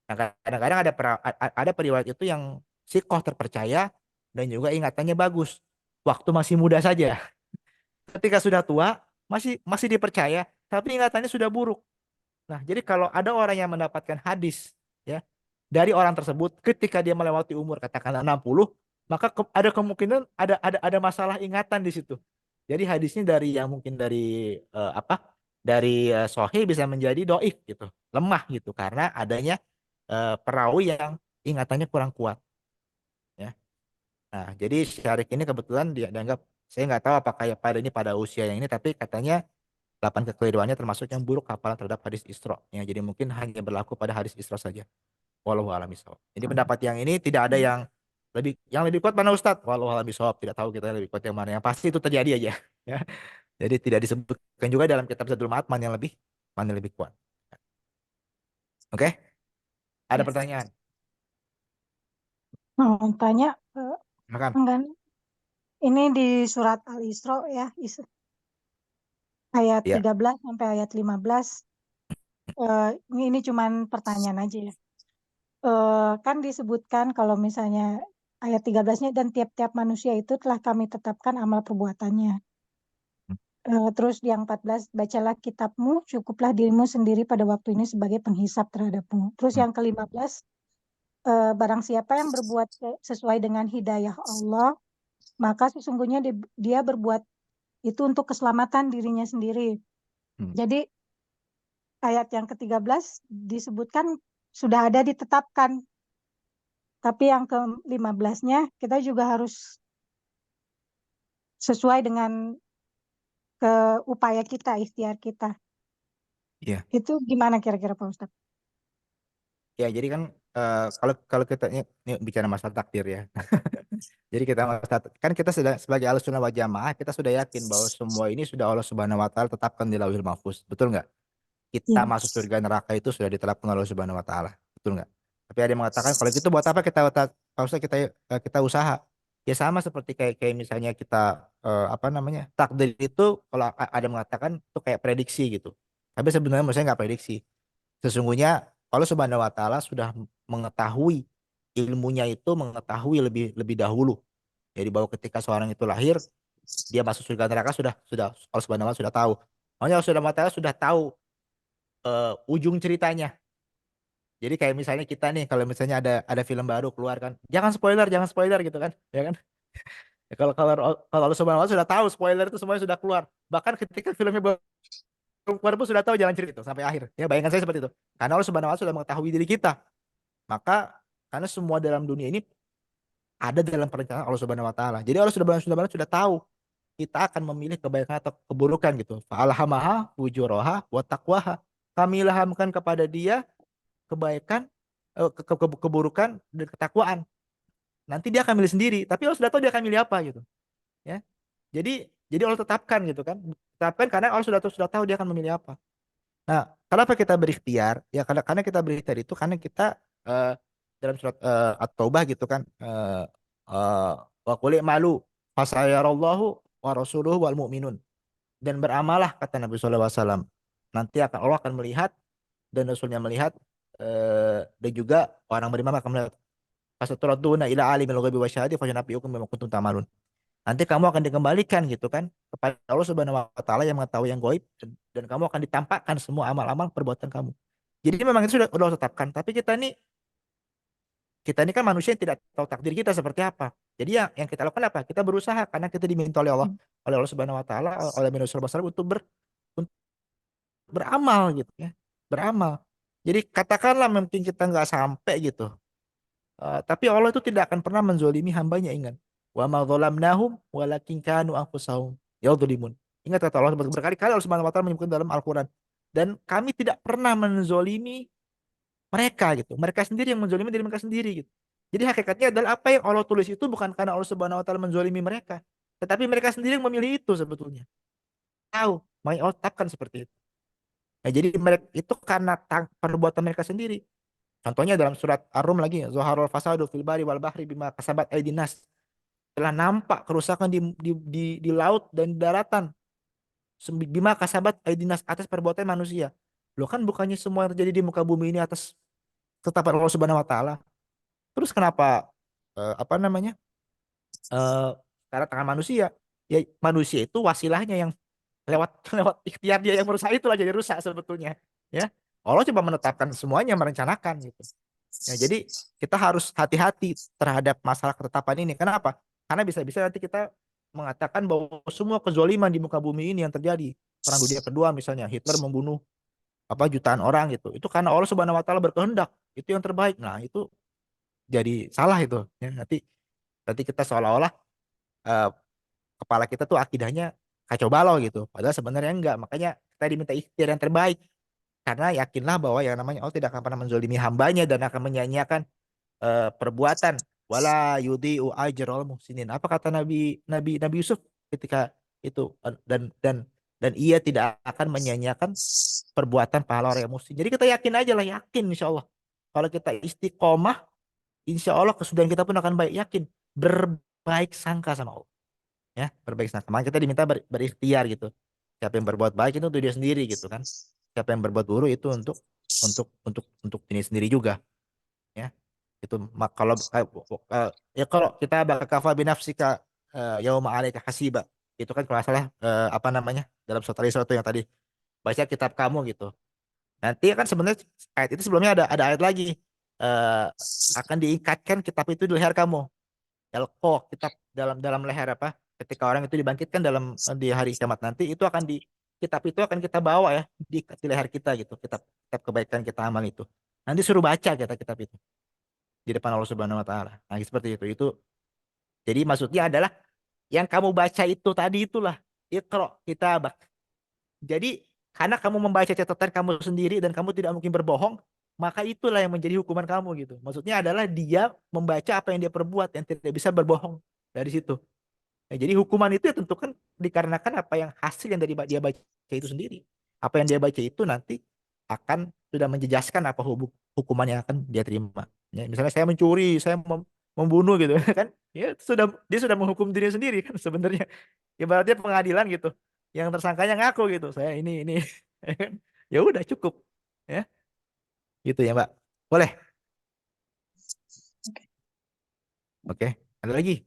Nah, kadang-kadang ada periwayat itu yang sikoh terpercaya dan juga ingatannya bagus. Waktu masih muda saja. Ketika sudah tua masih masih dipercaya, tapi ingatannya sudah buruk. Nah, jadi kalau ada orang yang mendapatkan hadis ya dari orang tersebut ketika dia melewati umur katakanlah 60, maka ada kemungkinan ada masalah ingatan di situ. Jadi hadisnya dari yang mungkin dari dari sahih bisa menjadi doif gitu, lemah gitu karena adanya perawi yang ingatannya kurang kuat ya. Nah, jadi Syarik ini kebetulan dia dianggap, saya nggak tahu apakah ya pada ini pada usia yang ini, tapi katanya 8 kekeliruannya termasuk yang buruk hafalan terhadap hadis Isra. Ya, jadi mungkin hanya berlaku pada hadis Isra saja. Wallahu a'lam bishawab. Jadi pendapat yang ini tidak ada yang lebih kuat mana Ustadz? Wallahu a'lam bishawab. Tidak tahu kita lebih kuat yang mana. Yang pasti itu terjadi aja. Ya. Jadi tidak disebutkan juga dalam kitab Zadul Ma'ad mana yang lebih kuat. Oke? Ada Ya. pertanyaan? Mau tanya, Makan. enggak, ini di surat Al-Isra ya, ayat Ya. 13 sampai ayat 15. Ini cuman pertanyaan aja ya. Kan disebutkan kalau misalnya ayat 13-nya, dan tiap-tiap manusia itu telah kami tetapkan amal perbuatannya. Terus yang 14, bacalah kitabmu, cukuplah dirimu sendiri pada waktu ini sebagai penghisap terhadapmu. Terus yang ke-15, barang siapa yang berbuat sesuai dengan hidayah Allah, maka sesungguhnya dia berbuat itu untuk keselamatan dirinya sendiri. Jadi ayat yang ke-13 disebutkan sudah ada ditetapkan. Tapi yang ke-15-nya kita juga harus sesuai dengan upaya kita, ikhtiar kita. Iya. Itu gimana kira-kira Pak Ustadz? Ya, jadi kan kalau kita ini bicara masalah takdir ya. Jadi kan kita sudah sebagai Ahlussunnah wal Jamaah, kita sudah yakin bahwa semua ini sudah Allah Subhanahu wa taala tetapkan di Lauhil Mahfuz. Betul nggak? Kita Iya. masuk surga neraka itu sudah ditetapkan oleh Allah Subhanahu wa taala. Betul nggak? Tapi ada yang mengatakan kalau gitu buat apa kita usaha? Ya sama seperti kayak misalnya kita apa namanya? Takdir itu kalau ada yang mengatakan itu kayak prediksi gitu. Tapi sebenarnya menurut saya nggak prediksi. Sesungguhnya Allah Subhanahu wa taala sudah mengetahui, ilmunya itu mengetahui lebih lebih dahulu. Jadi bahwa ketika seorang itu lahir, dia masuk surga neraka sudah Allah Subhanahu wa taala sudah tahu. Makanya Allah Subhanahu wa taala sudah tahu ujung ceritanya. Jadi kayak misalnya kita nih, kalau misalnya ada film baru keluar kan, jangan spoiler gitu kan, ya kan? Ya, kalau kalau Allah Subhanahu wa taala sudah tahu spoiler itu semuanya sudah keluar. Bahkan ketika filmnya belum keluar pun sudah tahu jalan cerita itu sampai akhir. Ya, bayangkan saya seperti itu. Karena Allah Subhanahu wa taala sudah mengetahui diri kita. Maka karena semua dalam dunia ini ada dalam perencanaan Allah Subhanahu wa taala. Jadi Allah sudah tahu kita akan memilih kebaikan atau keburukan gitu. Fa'alhamaha fujuraha wa taqwaha. Kami ilhamkan kepada dia kebaikan, keburukan dan ketakwaan. Nanti dia akan milih sendiri, tapi Allah sudah tahu dia akan milih apa gitu. Ya. Jadi Allah tetapkan gitu kan. Tetapkan karena Allah sudah tahu dia akan memilih apa. Nah, kenapa kita berikhtiar? Ya karena kita berikhtiar itu karena kita dalam surat At-Taubah gitu kan, wa qul i'malu fasayarallahu wa rasuluhu wal mu'minun. Dan beramalah kata Nabi sallallahu alaihi wasallam. Nanti Allah akan melihat dan Rasulnya melihat, dan juga orang beriman akan melihat. Fasaturaduna ila alimil ghaibi wasyahadati fayanabbiukum bima kuntum ta'malun. Nanti kamu akan dikembalikan gitu kan kepada Allah Subhanahu wa taala yang mengetahui yang gaib, dan kamu akan ditampakkan semua amal-amal perbuatan kamu. Jadi memang itu sudah Allah tetapkan, tapi kita ini kan manusia yang tidak tahu takdir kita seperti apa. Jadi yang kita lakukan apa? Kita berusaha karena kita diminta oleh Allah Subhanahu wa taala, oleh Nabi sallallahu alaihi wasallam untuk beramal gitu ya. Beramal. Jadi katakanlah mungkin kita nggak sampai gitu. Tapi Allah itu tidak akan pernah menzolimi hambanya, ingat. Wa ma dzalamnahum walakin kanu anfusahum yadzlimun. Ingat kata Allah berkali-kali Allah Subhanahu wa taala menyebutkan dalam Al-Qur'an. Dan kami tidak pernah menzolimi mereka gitu. Mereka sendiri yang menzolimi diri mereka sendiri gitu. Jadi hakikatnya adalah apa yang Allah tulis itu bukan karena Allah Subhanahu wa taala menzolimi mereka, tetapi mereka sendiri yang memilih itu sebetulnya. Tahu, makanya Allah tetapkan seperti itu. Nah, jadi mereka itu karena perbuatan mereka sendiri. Contohnya dalam surat Ar-Rum lagi, Zuharul fasadu fil bari wal bahri bima kasabat aydin nas. Telah nampak kerusakan di laut dan di daratan. Bima kasabat aydin nas, atas perbuatan manusia. Loh, kan bukannya semua yang terjadi di muka bumi ini atas ketetapan Allah Subhanahu wa taala. Terus kenapa apa namanya? Karena tangan manusia. Ya manusia itu wasilahnya yang lewat lewat ikhtiar dia yang merusak, itulah jadi rusak sebetulnya. Ya. Allah coba menetapkan semuanya, merencanakan gitu. Ya, jadi kita harus hati-hati terhadap masalah ketetapan ini. Kenapa? Karena bisa-bisa nanti kita mengatakan bahwa semua kezoliman di muka bumi ini yang terjadi. Perang Dunia Kedua misalnya, Hitler membunuh jutaan orang gitu. Itu karena Allah Subhanahu wa taala berkehendak. Itu yang terbaik. Nah, itu jadi salah itu. Ya, nanti kita seolah-olah eh, kepala kita tuh akidahnya kacau balau gitu. Padahal sebenarnya enggak. Makanya kita diminta ikhtiar yang terbaik. Karena yakinlah bahwa yang namanya Allah tidak akan pernah menzolimi hambanya dan akan menyanyiakan perbuatan. Wala yudhi'u ajral muhsinin. Apa kata Nabi Yusuf ketika itu, dan ia tidak akan menyanyiakan perbuatan pahala orang yang muhsin. Jadi kita yakin aja lah, yakin insya Allah. Kalau kita istiqomah, insya Allah kesudahan kita pun akan baik. Yakin. Berbaik sangka sama Allah. Ya, berbaik sangka. Makanya kita diminta berikhtiar gitu. Siapa yang berbuat baik itu untuk dia sendiri gitu kan. Siapa yang berbuat buruk itu untuk ini sendiri juga. Ya. Itu kalau ya kalau kita bakal kafa binafsika yauma alaika hasiba. Itu kan kalau nggak salah apa namanya? Dalam surat Al-Isra itu yang tadi baca kitab kamu gitu. Nanti kan sebenarnya ayat itu sebelumnya ada ayat lagi. Eh, akan diikatkan kitab itu di leher kamu. Elko kitab dalam dalam leher apa? Ketika orang itu dibangkitkan dalam di hari kiamat nanti itu akan di kitab itu akan kita bawa ya di leher kita gitu. Kitab kitab kebaikan kita amal itu. Nanti suruh baca kita kitab itu di depan Allah Subhanahu wa taala. Nah, seperti itu. Itu jadi maksudnya adalah yang kamu baca itu tadi itulah Iqra kitabak. Jadi karena kamu membaca catatan kamu sendiri dan kamu tidak mungkin berbohong, maka itulah yang menjadi hukuman kamu gitu. Maksudnya adalah dia membaca apa yang dia perbuat yang tidak bisa berbohong dari situ. Nah, jadi hukuman itu ya tentu kan dikarenakan apa yang hasil yang dari dia baca itu sendiri. Apa yang dia baca itu nanti akan sudah menjejaskan apa hukuman yang akan dia terima. Ya, misalnya saya mencuri, saya membunuh gitu kan, ya sudah dia sudah menghukum diri sendiri kan sebenarnya. Ibaratnya pengadilan gitu. Yang tersangkanya ngaku gitu, saya ini. Ya kan? Ya udah cukup. Ya, gitu ya, Mbak. Boleh. Oke. Ada lagi?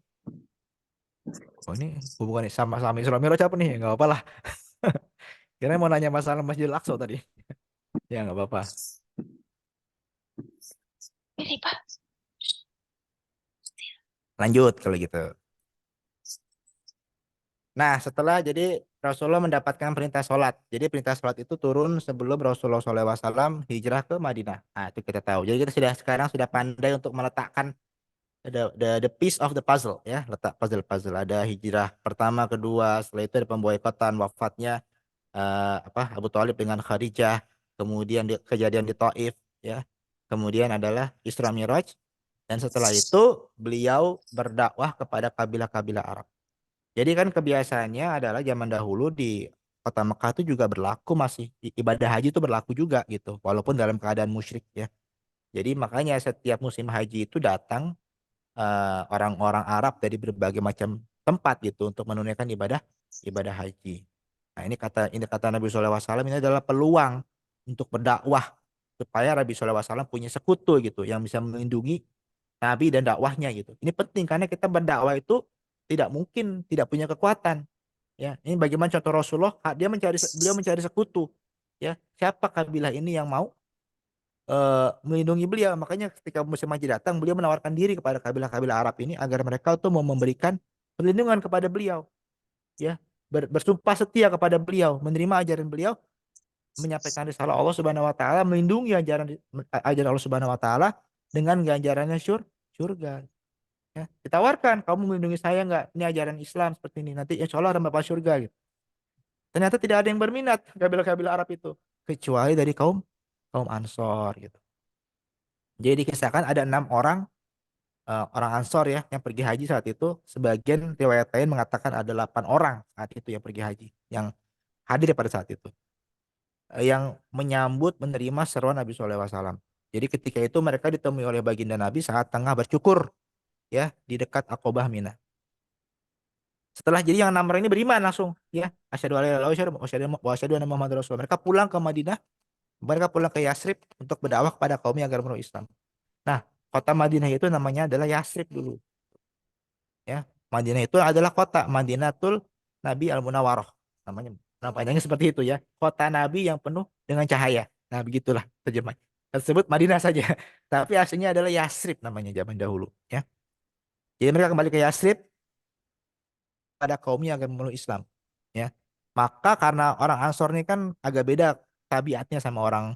Oh ini hubungannya sama sama Isra Mi'raj apa nih? Enggak apa-apa lah. Kira mau nanya masalah Masjidil Aqsa tadi. Ya nggak apa-apa. Ini Pak. Lanjut kalau gitu. Nah, setelah jadi Rasulullah mendapatkan perintah sholat. Jadi perintah sholat itu turun sebelum Rasulullah SAW hijrah ke Madinah. Nah, itu kita tahu. Jadi kita sekarang sudah pandai untuk meletakkan the piece of the puzzle ya, letak puzzle. Ada hijrah pertama, kedua, setelah itu ada pemboikotan wafatnya Abu Thalib dengan Khadijah, kemudian kejadian di Taif ya. Kemudian adalah Isra Miraj dan setelah itu beliau berdakwah kepada kabilah-kabilah Arab. Jadi kan kebiasaannya adalah zaman dahulu di kota Mekah itu juga berlaku masih ibadah haji itu berlaku juga gitu, walaupun dalam keadaan musyrik ya. Jadi makanya setiap musim haji itu datang orang-orang Arab dari berbagai macam tempat gitu untuk menunaikan ibadah ibadah haji. Nah ini kata Nabi SAW ini adalah peluang untuk berdakwah supaya Nabi SAW punya sekutu gitu yang bisa melindungi Nabi dan dakwahnya gitu. Ini penting karena kita berdakwah itu tidak mungkin tidak punya kekuatan. Ya, ini bagaimana contoh Rasulullah, beliau mencari sekutu. Ya, siapa kabilah ini yang mau melindungi beliau. Makanya ketika musim haji datang, beliau menawarkan diri kepada kabilah-kabilah Arab ini agar mereka tuh mau memberikan perlindungan kepada beliau. Ya, bersumpah setia kepada beliau, menerima ajaran beliau, menyampaikan risalah Allah Subhanahu wa taala, melindungi ajaran Allah Subhanahu wa taala dengan ganjarannya surga. Ya, ditawarkan, kamu melindungi saya nggak? Ini ajaran Islam seperti ini. Nanti insya Allah ada bapak surga gitu. Ternyata tidak ada yang berminat kabilah-kabilah Arab itu kecuali dari kaum kaum Ansor gitu. Jadi dikisahkan ada 6 orang orang Ansor ya yang pergi haji saat itu. Sebagian riwayat lain mengatakan ada 8 orang saat itu yang pergi haji, yang hadir pada saat itu, yang menyambut menerima seruan Nabi SAW. Jadi ketika itu mereka ditemui oleh baginda Nabi saat tengah bercukur ya di dekat Aqobah Mina. Setelah jadi yang 6 orang ini beriman langsung ya, asyhadu alla ilaha illallah wa asyhadu anna Muhammadar Rasulullah. Mereka pulang ke Madinah, mereka pulang ke Yasrib untuk berdakwah kepada kaumnya agar memeluk Islam. Nah, kota Madinah itu namanya adalah Yasrib dulu. Ya, Madinah itu adalah kota Madinatul Nabi Al Munawwaroh namanya. Nama panjangnya seperti itu ya. Kota Nabi yang penuh dengan cahaya. Nah, begitulah terjemah. Tersebut Madinah saja. Tapi aslinya adalah Yasrib namanya zaman dahulu ya. Jadi mereka kembali ke Yasrib pada kaumnya agar memeluk Islam ya. Maka karena orang Ansor ini kan agak beda tabiatnya sama orang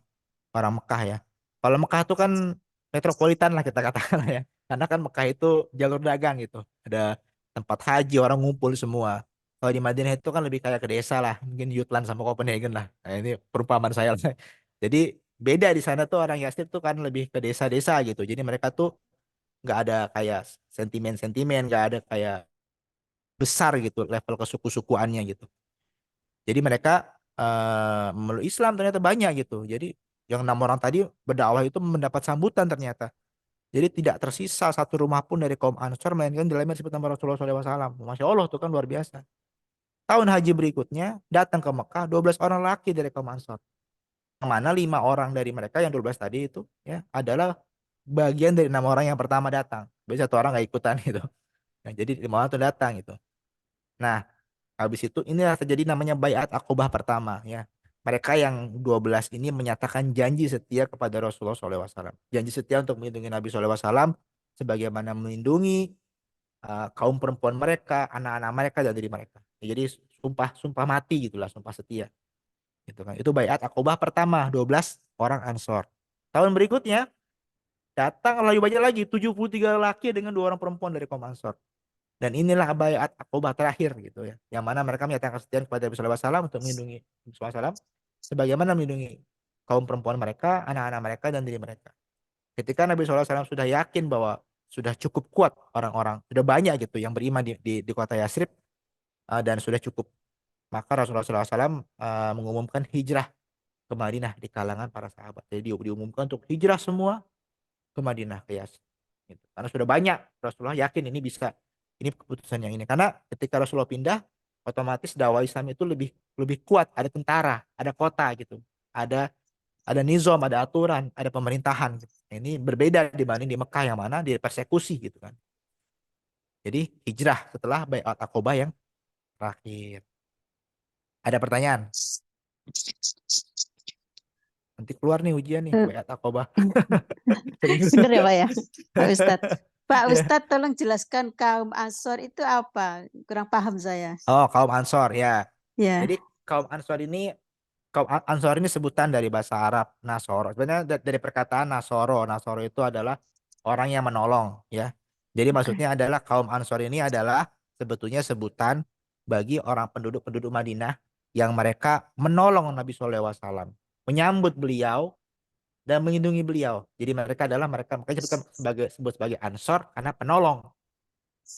orang Mekah ya. Kalau Mekah itu kan metropolitan lah kita katakan ya. Karena kan Mekah itu jalur dagang gitu. Ada tempat haji, orang ngumpul semua. Kalau di Madinah itu kan lebih kayak ke desa lah. Mungkin Jutland sama Copenhagen lah. Nah, ini perumpamaan saya lah. Jadi beda di sana tuh orang Yasrib tuh kan lebih ke desa-desa gitu. Jadi mereka tuh nggak ada kayak sentimen-sentimen, nggak ada kayak besar gitu level kesuku-sukuannya gitu. Jadi mereka memeluk Islam ternyata banyak gitu. Jadi yang 6 orang tadi berdakwah itu mendapat sambutan ternyata. Jadi tidak tersisa satu rumah pun dari kaum Ansor melainkan di dalamnya disebut nama Rasulullah SAW. Masya Allah itu kan luar biasa. Tahun haji berikutnya datang ke Mekah 12 orang laki dari kaum Ansor. Yang mana 5 orang dari mereka yang 12 tadi itu ya adalah bagian dari 6 orang yang pertama datang. Biasanya 1 orang nggak ikutan gitu. Nah, jadi 5 orang tuh datang gitu. Nah, habis itu inilah terjadi namanya Baiat Aqobah pertama ya. Mereka yang 12 ini menyatakan janji setia kepada Rasulullah SAW. Janji setia untuk melindungi Nabi SAW sebagaimana melindungi kaum perempuan mereka, anak-anak mereka dan diri mereka. Ya, jadi sumpah mati gitulah, sumpah setia. Gitu kan. Itu Baiat Aqobah pertama, 12 orang Ansor. Tahun berikutnya datang lebih banyak lagi 73 laki dengan 2 orang perempuan dari kaum Ansor. Dan inilah Baiat Aqobah terakhir gitu ya. Yang mana mereka menyatakan kesetiaan kepada Nabi SAW untuk melindungi Nabi SAW sebagaimana melindungi kaum perempuan mereka, anak-anak mereka dan diri mereka. Ketika Nabi SAW sudah yakin bahwa sudah cukup kuat orang-orang, sudah banyak gitu yang beriman di kota Yasrib dan sudah cukup, maka Rasulullah SAW mengumumkan hijrah ke Madinah di kalangan para sahabat. Jadi diumumkan untuk hijrah semua ke Madinah, ke Yasrib. Gitu. Karena sudah banyak, Rasulullah yakin ini keputusan yang ini. Karena ketika Rasulullah pindah, otomatis dakwah Islam itu lebih lebih kuat. Ada tentara, ada kota gitu, ada nizam, ada aturan, ada pemerintahan. Gitu. Ini berbeda dibanding di Mekah yang mana dipersekusi gitu kan. Jadi hijrah setelah Baiat Aqobah yang terakhir. Ada pertanyaan? Nanti keluar nih ujian nih, Baiat Aqobah. Serius. Bener ya Pak ya, Pak Ustadz. Pak Ya. Ustadz tolong jelaskan kaum Ansor itu apa? Kurang paham saya. Oh, kaum Ansor ya. Ya, Jadi kaum Ansor ini sebutan dari bahasa Arab Nasoro. Sebenarnya dari perkataan Nasoro. Nasoro itu adalah orang yang menolong ya. Jadi oke. maksudnya adalah kaum Ansor ini adalah sebetulnya sebutan bagi orang penduduk Madinah yang mereka menolong Nabi SAW, menyambut beliau dan melindungi beliau. Jadi mereka sebut sebagai Ansor karena penolong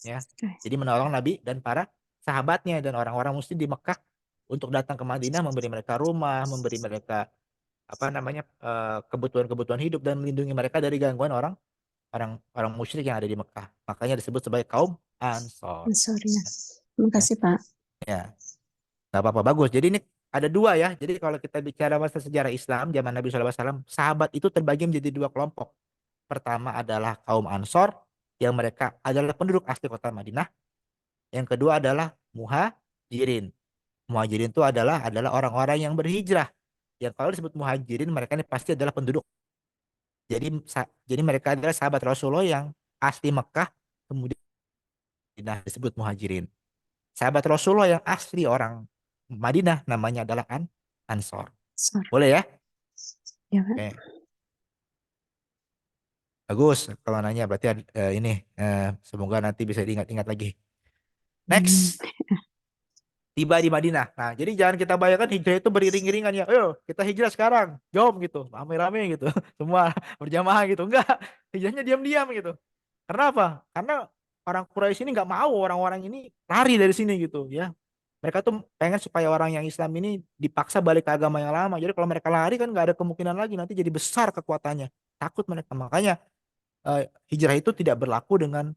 ya. Oke. Jadi menolong Nabi dan para sahabatnya dan orang-orang muslim di Mekah untuk datang ke Madinah, memberi mereka rumah, memberi mereka kebutuhan-kebutuhan hidup dan melindungi mereka dari gangguan orang musyrik yang ada di Mekah. Makanya disebut sebagai kaum Ansor. Ansor ya. Terima Ya, kasih Pak. ya. Nggak apa-apa, bagus. Jadi ini ada 2 ya. Jadi kalau kita bicara masa sejarah Islam zaman Nabi SAW, sahabat itu terbagi menjadi 2 kelompok. Pertama adalah kaum Ansor yang mereka adalah penduduk asli kota Madinah. Yang kedua adalah Muhajirin. Muhajirin itu adalah orang-orang yang berhijrah. Yang kalau disebut Muhajirin, mereka ini pasti adalah penduduk. Jadi mereka adalah sahabat Rasulullah yang asli Mekah, kemudian disebut Muhajirin. Sahabat Rasulullah yang asli orang Madinah namanya adalah Ansor. Ansor. Boleh ya? Ya Pak. Oke. Bagus. Kalau nanya berarti ini semoga nanti bisa diingat-ingat lagi. Next. Tiba di Madinah. Nah, jadi jangan kita bayangkan hijrah itu beriring-iringan ya. Ayo, kita hijrah sekarang. Jom gitu. Rame-rame gitu. Semua berjamaah gitu. Enggak. Hijrahnya diam-diam gitu. Karena apa? Karena orang Quraisy ini nggak mau orang-orang ini lari dari sini gitu ya. Mereka tuh pengen supaya orang yang Islam ini dipaksa balik ke agama yang lama. Jadi kalau mereka lari kan nggak ada kemungkinan lagi nanti jadi besar kekuatannya. Takut mereka. Makanya hijrah itu tidak berlaku dengan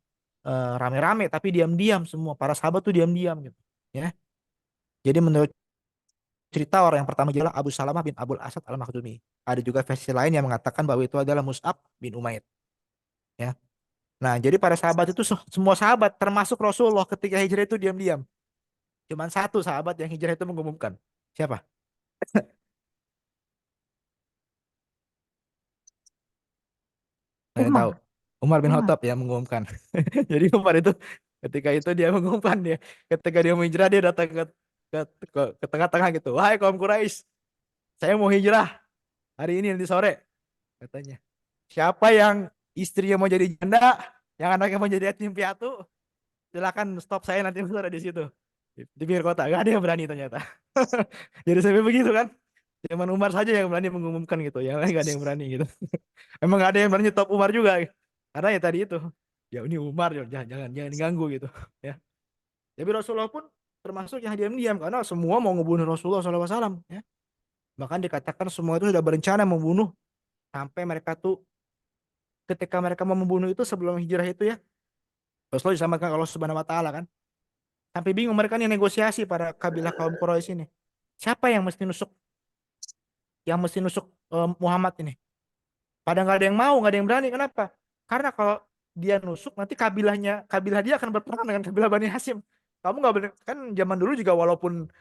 rame-rame tapi diam-diam semua. Para sahabat tuh diam-diam gitu. Ya. Jadi menurut cerita orang yang pertama adalah Abu Salamah bin Abdul Asad al-Makhdumi. Ada juga versi lain yang mengatakan bahwa itu adalah Mus'ab bin Umair. Ya. Nah, jadi para sahabat itu semua sahabat termasuk Rasulullah ketika hijrah itu diam-diam. Cuman 1 sahabat yang hijrah itu mengumumkan. Siapa? Nggak tahu. Umar. Umar bin Umar. Khattab yang mengumumkan. Jadi Umar itu ketika itu dia mengumumkan ketika dia mau hijrah dia datang ke tengah-tengah gitu. Wahai kaum Quraisy, saya mau hijrah hari ini nanti sore katanya. Siapa yang istrinya mau jadi janda, yang anaknya mau jadi yatim piatu, silakan stop saya nanti sore di situ. Di pinggir kota. Gak ada yang berani ternyata. Jadi sampai begitu kan. Cuman Umar saja yang berani mengumumkan gitu. Yang lain gak ada yang berani gitu. Emang gak ada yang berani top Umar juga. Karena ya tadi itu. Ya ini Umar, jangan diganggu gitu. Ya. Tapi Rasulullah pun termasuk yang diam-diam. Karena semua mau ngebunuh Rasulullah SAW. Ya. Bahkan dikatakan semua itu sudah berencana membunuh. Sampai mereka tuh ketika mereka mau membunuh itu sebelum hijrah itu ya. Rasulullah disamakan Allah Subhanahu Wa Taala kan. Sampai bingung mereka nih negosiasi para kabilah kaum Quraisy ini. Siapa yang mesti nusuk Muhammad ini? Pada nggak ada yang mau, nggak ada yang berani. Kenapa? Karena kalau dia nusuk nanti kabilah dia akan berperang dengan kabilah Bani Hasyim. Kamu nggak boleh, kan zaman dulu juga walaupun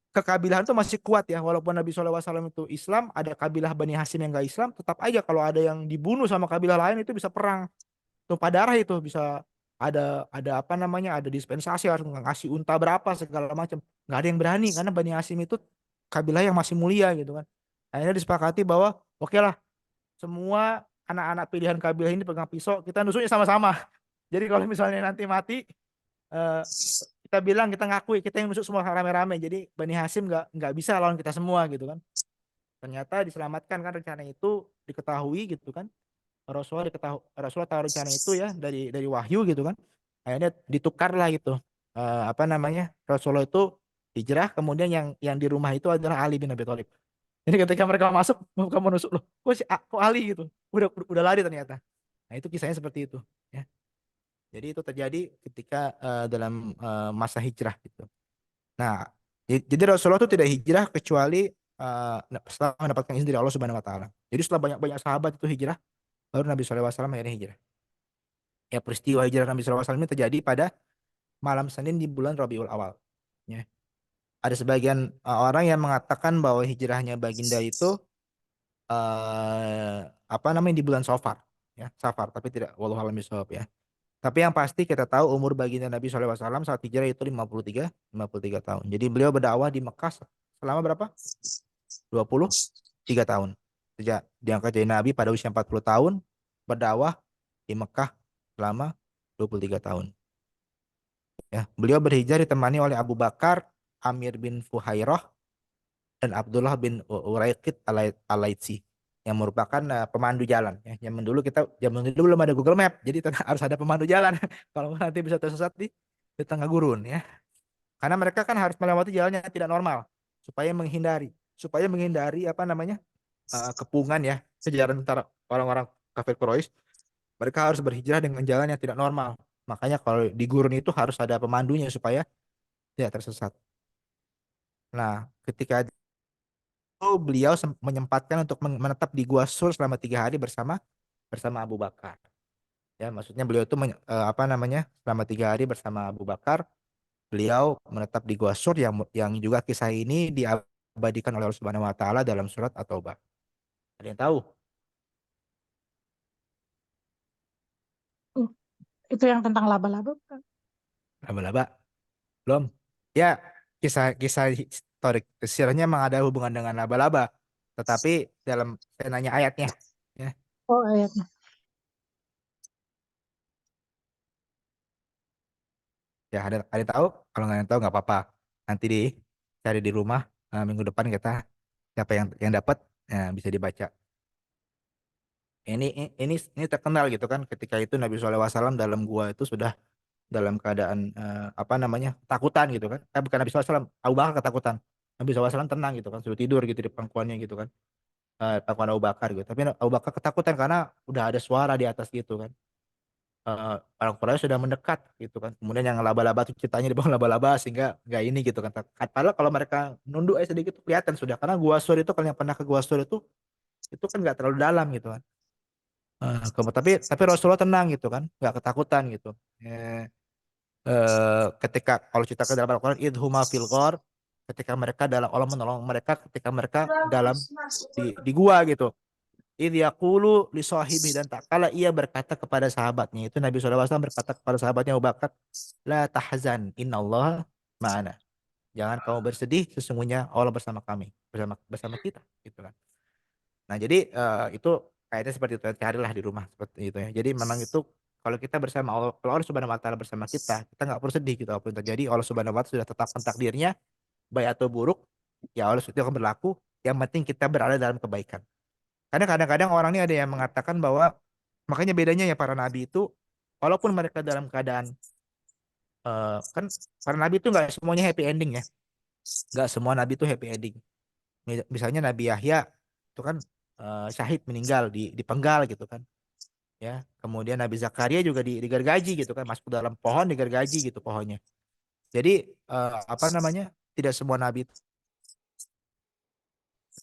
kekabilahan itu masih kuat ya, walaupun Nabi SAW itu Islam, ada kabilah Bani Hasyim yang nggak Islam, tetap aja kalau ada yang dibunuh sama kabilah lain itu bisa perang, tumpah darah itu bisa, ada apa namanya, ada dispensasi harus ngasih unta berapa segala macam, nggak ada yang berani karena Bani Hasyim itu kabilah yang masih mulia gitu kan. Akhirnya disepakati bahwa oke lah, semua anak-anak pilihan kabilah ini pegang pisau, kita nusuknya sama-sama. Jadi kalau misalnya nanti mati, eh, kita bilang, kita ngakui kita yang nusuk semua rame-rame. Jadi Bani Hasyim nggak bisa lawan kita semua gitu kan. Ternyata diselamatkan kan rencana itu, diketahui gitu kan. Rasulullah tahu rencana itu ya dari wahyu gitu kan. Akhirnya ditukar lah gitu. Apa namanya? Rasulullah itu hijrah, kemudian yang di rumah itu adalah Ali bin Abi Thalib. Jadi ketika mereka masuk, mereka menusuk loh, kok Ali gitu. Udah lari ternyata. Nah, itu kisahnya seperti itu ya. Jadi itu terjadi ketika dalam masa hijrah gitu. Nah, jadi Rasulullah itu tidak hijrah kecuali setelah mendapatkan izin dari Allah Subhanahu wa taala. Jadi setelah banyak-banyak sahabat itu hijrah, baru Nabi SAW akhirnya hijrah. Ya, peristiwa hijrah Nabi SAW ini terjadi pada malam Senin di bulan Rabiul Awal. Ya. Ada sebagian orang yang mengatakan bahwa hijrahnya baginda itu apa namanya di bulan Safar, ya, Safar, tapi tidak, wallahu a'lam bishawab ya. Tapi yang pasti kita tahu umur baginda Nabi SAW saat hijrah itu 53 tahun. Jadi beliau berdakwah di Mekah selama berapa? 23 tahun. Sejak diangkat jadi Nabi pada usia 40 tahun, berdakwah di Mekah selama 23 tahun. Ya, beliau berhijrah ditemani oleh Abu Bakar, Amir bin Fuhairah, dan Abdullah bin Uraiqid Al-Laitsi yang merupakan pemandu jalan ya. Zaman dulu belum ada Google Map, jadi harus ada pemandu jalan. Kalau nanti bisa tersesat di tengah gurun ya. Karena mereka kan harus melewati jalan yang tidak normal supaya menghindari apa namanya? Kepungan ya, kejaran antara orang-orang kafir Quraisy. Mereka harus berhijrah dengan jalan yang tidak normal. Makanya kalau di gurun itu harus ada pemandunya supaya tidak tersesat. Nah, ketika itu beliau menyempatkan untuk menetap di Gua Sur selama 3 hari bersama bersama Abu Bakar. Ya, maksudnya beliau itu apa namanya, selama 3 hari bersama Abu Bakar, beliau menetap di Gua Sur yang juga kisah ini diabadikan oleh Allah Subhanahu Wa Taala dalam surat At-Taubah. Ada yang tahu? Uh, itu yang tentang laba-laba bukan? Laba-laba? Belum. Ya, kisah-kisah historik sirahnya memang ada hubungan dengan laba-laba, tetapi dalam saya nanya ayatnya. Ya, Oh, ayatnya. ya ada yang tahu? Kalau nggak ada yang tahu nggak apa-apa. Nanti cari di rumah, minggu depan kita siapa yang dapat bisa dibaca. Ini terkenal gitu kan. Ketika itu Nabi SAW dalam gua itu sudah dalam keadaan apa namanya, takutan gitu kan. Bukan Nabi SAW, Abu Bakar ketakutan. Nabi SAW tenang gitu kan, sudah tidur gitu di pangkuannya gitu kan. Pangkuan Abu Bakar gitu. Tapi Abu Bakar ketakutan karena udah ada suara di atas gitu kan. Orang Korea sudah mendekat gitu kan. Kemudian yang laba-laba itu ceritanya di bawah laba-laba sehingga nggak ini gitu kan. Padahal kalau mereka nunduk aja sedikit tuh kelihatan sudah. Karena Gua Sur itu, kalau yang pernah ke Gua Sur itu kan nggak terlalu dalam gitu kan. Tapi Rasulullah tenang gitu kan, nggak ketakutan gitu. Ketika kalau cerita ke dalam Al-Quran, idhuma fil ghar, ketika mereka dalam, Allah menolong mereka ketika mereka dalam di gua gitu. Idh yaqulu li sahibi, dan tak kala ia berkata kepada sahabatnya, itu Nabi SAW berkata kepada sahabatnya Abu Bakar, la tahzan innallaha ma'ana, jangan kamu bersedih, sesungguhnya Allah bersama kami, bersama bersama kita gitu kan. Nah, jadi itu kayaknya seperti itu, carilah di rumah seperti itu ya. Jadi memang itu, kalau kita bersama Allah, kalau Allah Subhanahu wa taala bersama kita nggak perlu sedih gitu, apapun yang terjadi Allah Subhanahu wa taala sudah tetapkan takdirnya, baik atau buruk, ya Allah itu akan berlaku, yang penting kita berada dalam kebaikan. Karena kadang-kadang orang ini ada yang mengatakan bahwa, makanya bedanya ya para nabi itu, walaupun mereka dalam keadaan kan para nabi itu nggak semuanya happy ending ya, nggak semua nabi itu happy ending. Misalnya Nabi Yahya itu kan syahid, meninggal dipenggal gitu kan ya. Kemudian Nabi Zakaria juga digergaji gitu kan, masuk ke dalam pohon digergaji gitu pohonnya. Jadi apa namanya, tidak semua nabi itu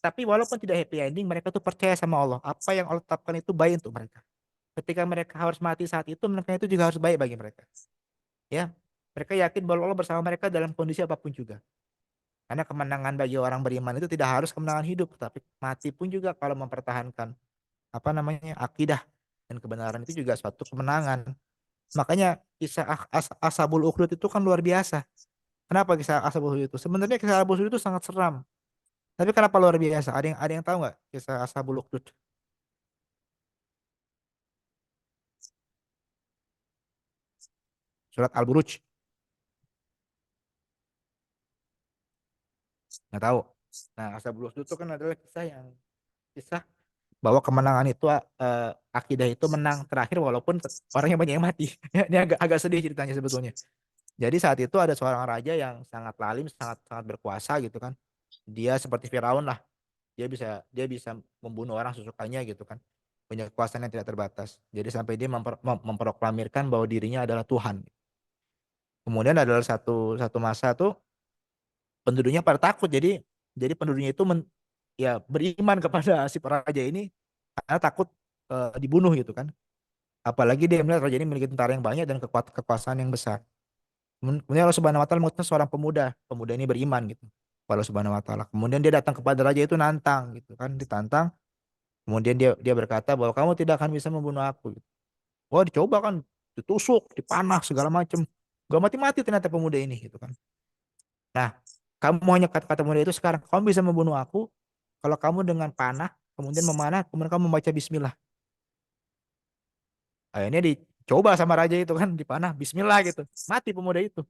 Tapi walaupun tidak happy ending, mereka tuh percaya sama Allah. Apa yang Allah tetapkan itu baik untuk mereka. Ketika mereka harus mati saat itu, mereka itu juga harus baik bagi mereka. Ya, mereka yakin bahwa Allah bersama mereka dalam kondisi apapun juga. Karena kemenangan bagi orang beriman itu tidak harus kemenangan hidup, tapi mati pun juga kalau mempertahankan apa namanya akidah dan kebenaran itu juga suatu kemenangan. Makanya kisah Ashabul Ukhdud itu kan luar biasa. Kenapa kisah Ashabul Ukhdud itu? Sebenarnya kisah Ashabul Ukhdud itu sangat seram. Tapi kenapa luar biasa? Ada yang tahu nggak kisah Ashabul Ukhdud? Surat Al-Buruj. Nggak tahu. Nah, Ashabul Ukhdud itu kan adalah kisah bahwa kemenangan itu akidah itu menang terakhir walaupun orangnya banyak yang mati. Ini agak sedih ceritanya sebetulnya. Jadi saat itu ada seorang raja yang sangat lalim, sangat sangat berkuasa gitu kan. Dia seperti Firaun lah. Dia bisa membunuh orang sesukanya gitu kan. Punya kekuasaan yang tidak terbatas. Jadi sampai dia memproklamirkan bahwa dirinya adalah Tuhan. Kemudian adalah satu masa tuh penduduknya pada takut. Jadi penduduknya itu ya beriman kepada si raja ini karena takut dibunuh gitu kan. Apalagi dia melihat raja ini memiliki tentara yang banyak dan kekuasaan yang besar. Kemudian Allah Subhanahu wa taala mengutus seorang pemuda. Pemuda ini beriman gitu. Allah Subhanahu wa taala. Kemudian dia datang kepada raja itu nantang gitu kan, ditantang. Kemudian dia berkata bahwa kamu tidak akan bisa membunuh aku gitu. Wah, dicoba kan, ditusuk, dipanah segala macam. Gak mati-mati ternyata pemuda ini gitu kan. Nah, kamu hanya kata-kata pemuda itu sekarang, kamu bisa membunuh aku kalau kamu dengan panah, kemudian memanah, kemudian kamu membaca bismillah. Akhirnya dicoba sama raja itu kan, dipanah bismillah gitu. Mati pemuda itu.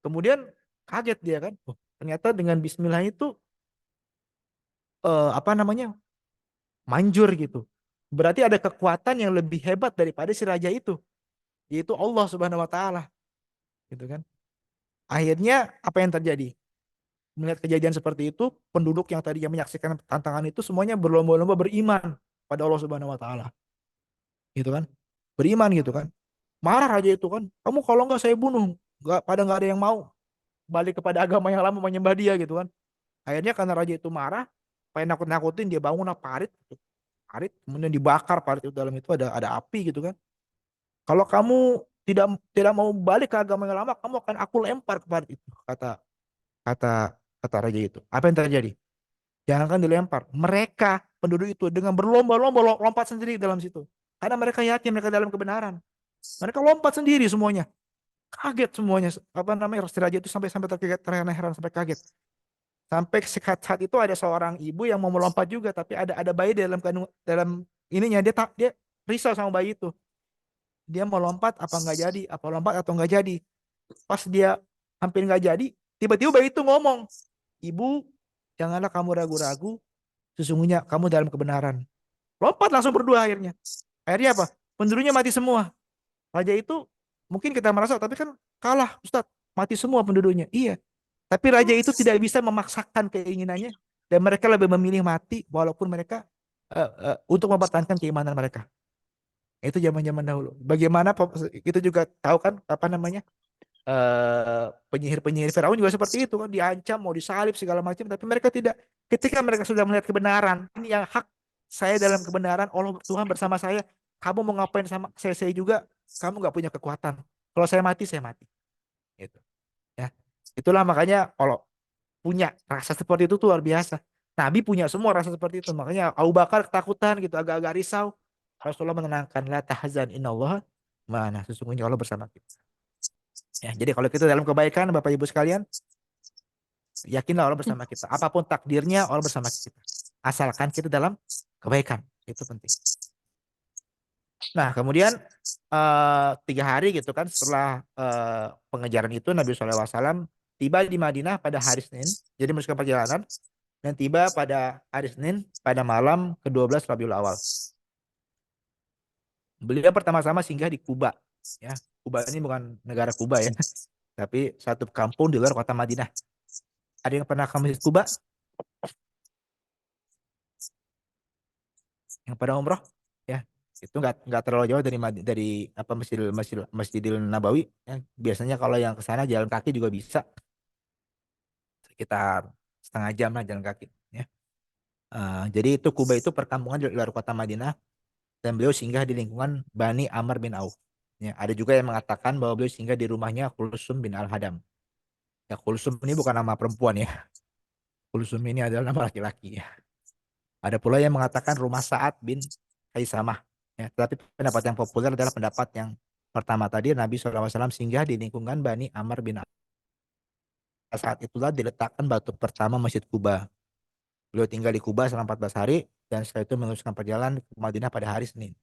Kemudian kaget dia kan. Oh, ternyata dengan bismillah itu apa namanya? Manjur gitu. Berarti ada kekuatan yang lebih hebat daripada si raja itu, yaitu Allah Subhanahu wa taala. Gitu kan. Akhirnya apa yang terjadi? Melihat kejadian seperti itu, penduduk yang tadinya menyaksikan tantangan itu semuanya berlomba-lomba beriman pada Allah Subhanahu wa taala. Gitu kan? Beriman gitu kan. Marah raja itu kan. Kamu kalau enggak saya bunuh. Pada enggak ada yang mau balik kepada agama yang lama menyembah dia gitu kan. Akhirnya karena raja itu marah, pengen nakut-nakutin dia bangun parit, parit kemudian dibakar parit itu, dalam itu ada api gitu kan. Kalau kamu tidak tidak mau balik ke agama yang lama, kamu akan aku lempar ke parit itu, kata kata kata raja itu. Apa yang terjadi? Jangankan dilempar, mereka penduduk itu dengan berlomba-lomba lompat sendiri dalam situ. Karena mereka yakin mereka dalam kebenaran. Mereka lompat sendiri semuanya. Kaget semuanya. Apa namanya? Si raja itu sampai sampai terheran sampai kaget. Sampai saat itu ada seorang ibu yang mau melompat juga, tapi ada bayi dalam ininya, dia risau sama bayi itu. Dia mau lompat apa nggak jadi, apa lompat atau nggak jadi. Pas dia hampir nggak jadi, tiba-tiba bayi itu ngomong, ibu, janganlah kamu ragu-ragu, sesungguhnya kamu dalam kebenaran. Lompat langsung berdua akhirnya. Akhirnya apa? Penduduknya mati semua. Raja itu mungkin kita merasa, tapi kan kalah, Ustadz, mati semua penduduknya. Iya. Tapi raja itu tidak bisa memaksakan keinginannya dan mereka lebih memilih mati walaupun mereka untuk mempertahankan keimanan mereka. Itu zaman-zaman dahulu. Bagaimana kita juga tahu kan apa namanya? Penyihir-penyihir Firaun juga seperti itu kan, diancam mau disalib segala macam, tapi mereka tidak. Ketika mereka sudah melihat kebenaran, ini yang hak, saya dalam kebenaran, Allah Tuhan bersama saya, kamu mau ngapain sama saya juga, kamu nggak punya kekuatan. Kalau saya mati gitu ya. Itulah makanya kalau punya rasa seperti itu tuh luar biasa. Nabi punya semua rasa seperti itu, makanya Abu Bakar ketakutan gitu, agak-agak risau. Rasulullah menenangkan, la tahzan innallaha ma'ana, sesungguhnya Allah bersama kita. Ya, jadi kalau kita dalam kebaikan, Bapak Ibu sekalian, yakinlah Allah bersama kita. Apapun takdirnya, Allah bersama kita. Asalkan kita dalam kebaikan, itu penting. Nah, kemudian 3 hari gitu kan setelah pengejaran itu, Nabi SAW tiba di Madinah pada hari Senin. Jadi meneruskan perjalanan dan tiba pada hari Senin pada malam ke-12 Rabiul Awal. Beliau pertama-tama singgah di Kuba. Ya, Kuba ini bukan negara Kuba ya, tapi satu kampung di luar kota Madinah. Ada yang pernah ke Masjid Kuba? Yang pada umroh? Ya, itu nggak terlalu jauh dari apa Masjidil Nabawi. Ya, biasanya kalau yang ke sana jalan kaki juga bisa, sekitar setengah jam lah jalan kaki. Jadi itu Kuba itu perkampungan di luar kota Madinah dan beliau singgah di lingkungan Bani Amr bin Auf. Ya, ada juga yang mengatakan bahwa beliau singgah di rumahnya Kulsum bin Al-Hadam. Ya, Kulsum ini bukan nama perempuan ya. Kulsum ini adalah nama laki-laki ya. Ada pula yang mengatakan rumah Sa'ad bin Kaisamah. Ya, tetapi pendapat yang populer adalah pendapat yang pertama tadi, Nabi SAW singgah di lingkungan Bani Amr bin Auf. Saat itulah diletakkan batu pertama Masjid Kuba. Beliau tinggal di Kuba selama 14 hari dan setelah itu meneruskan perjalanan ke Madinah pada hari Senin.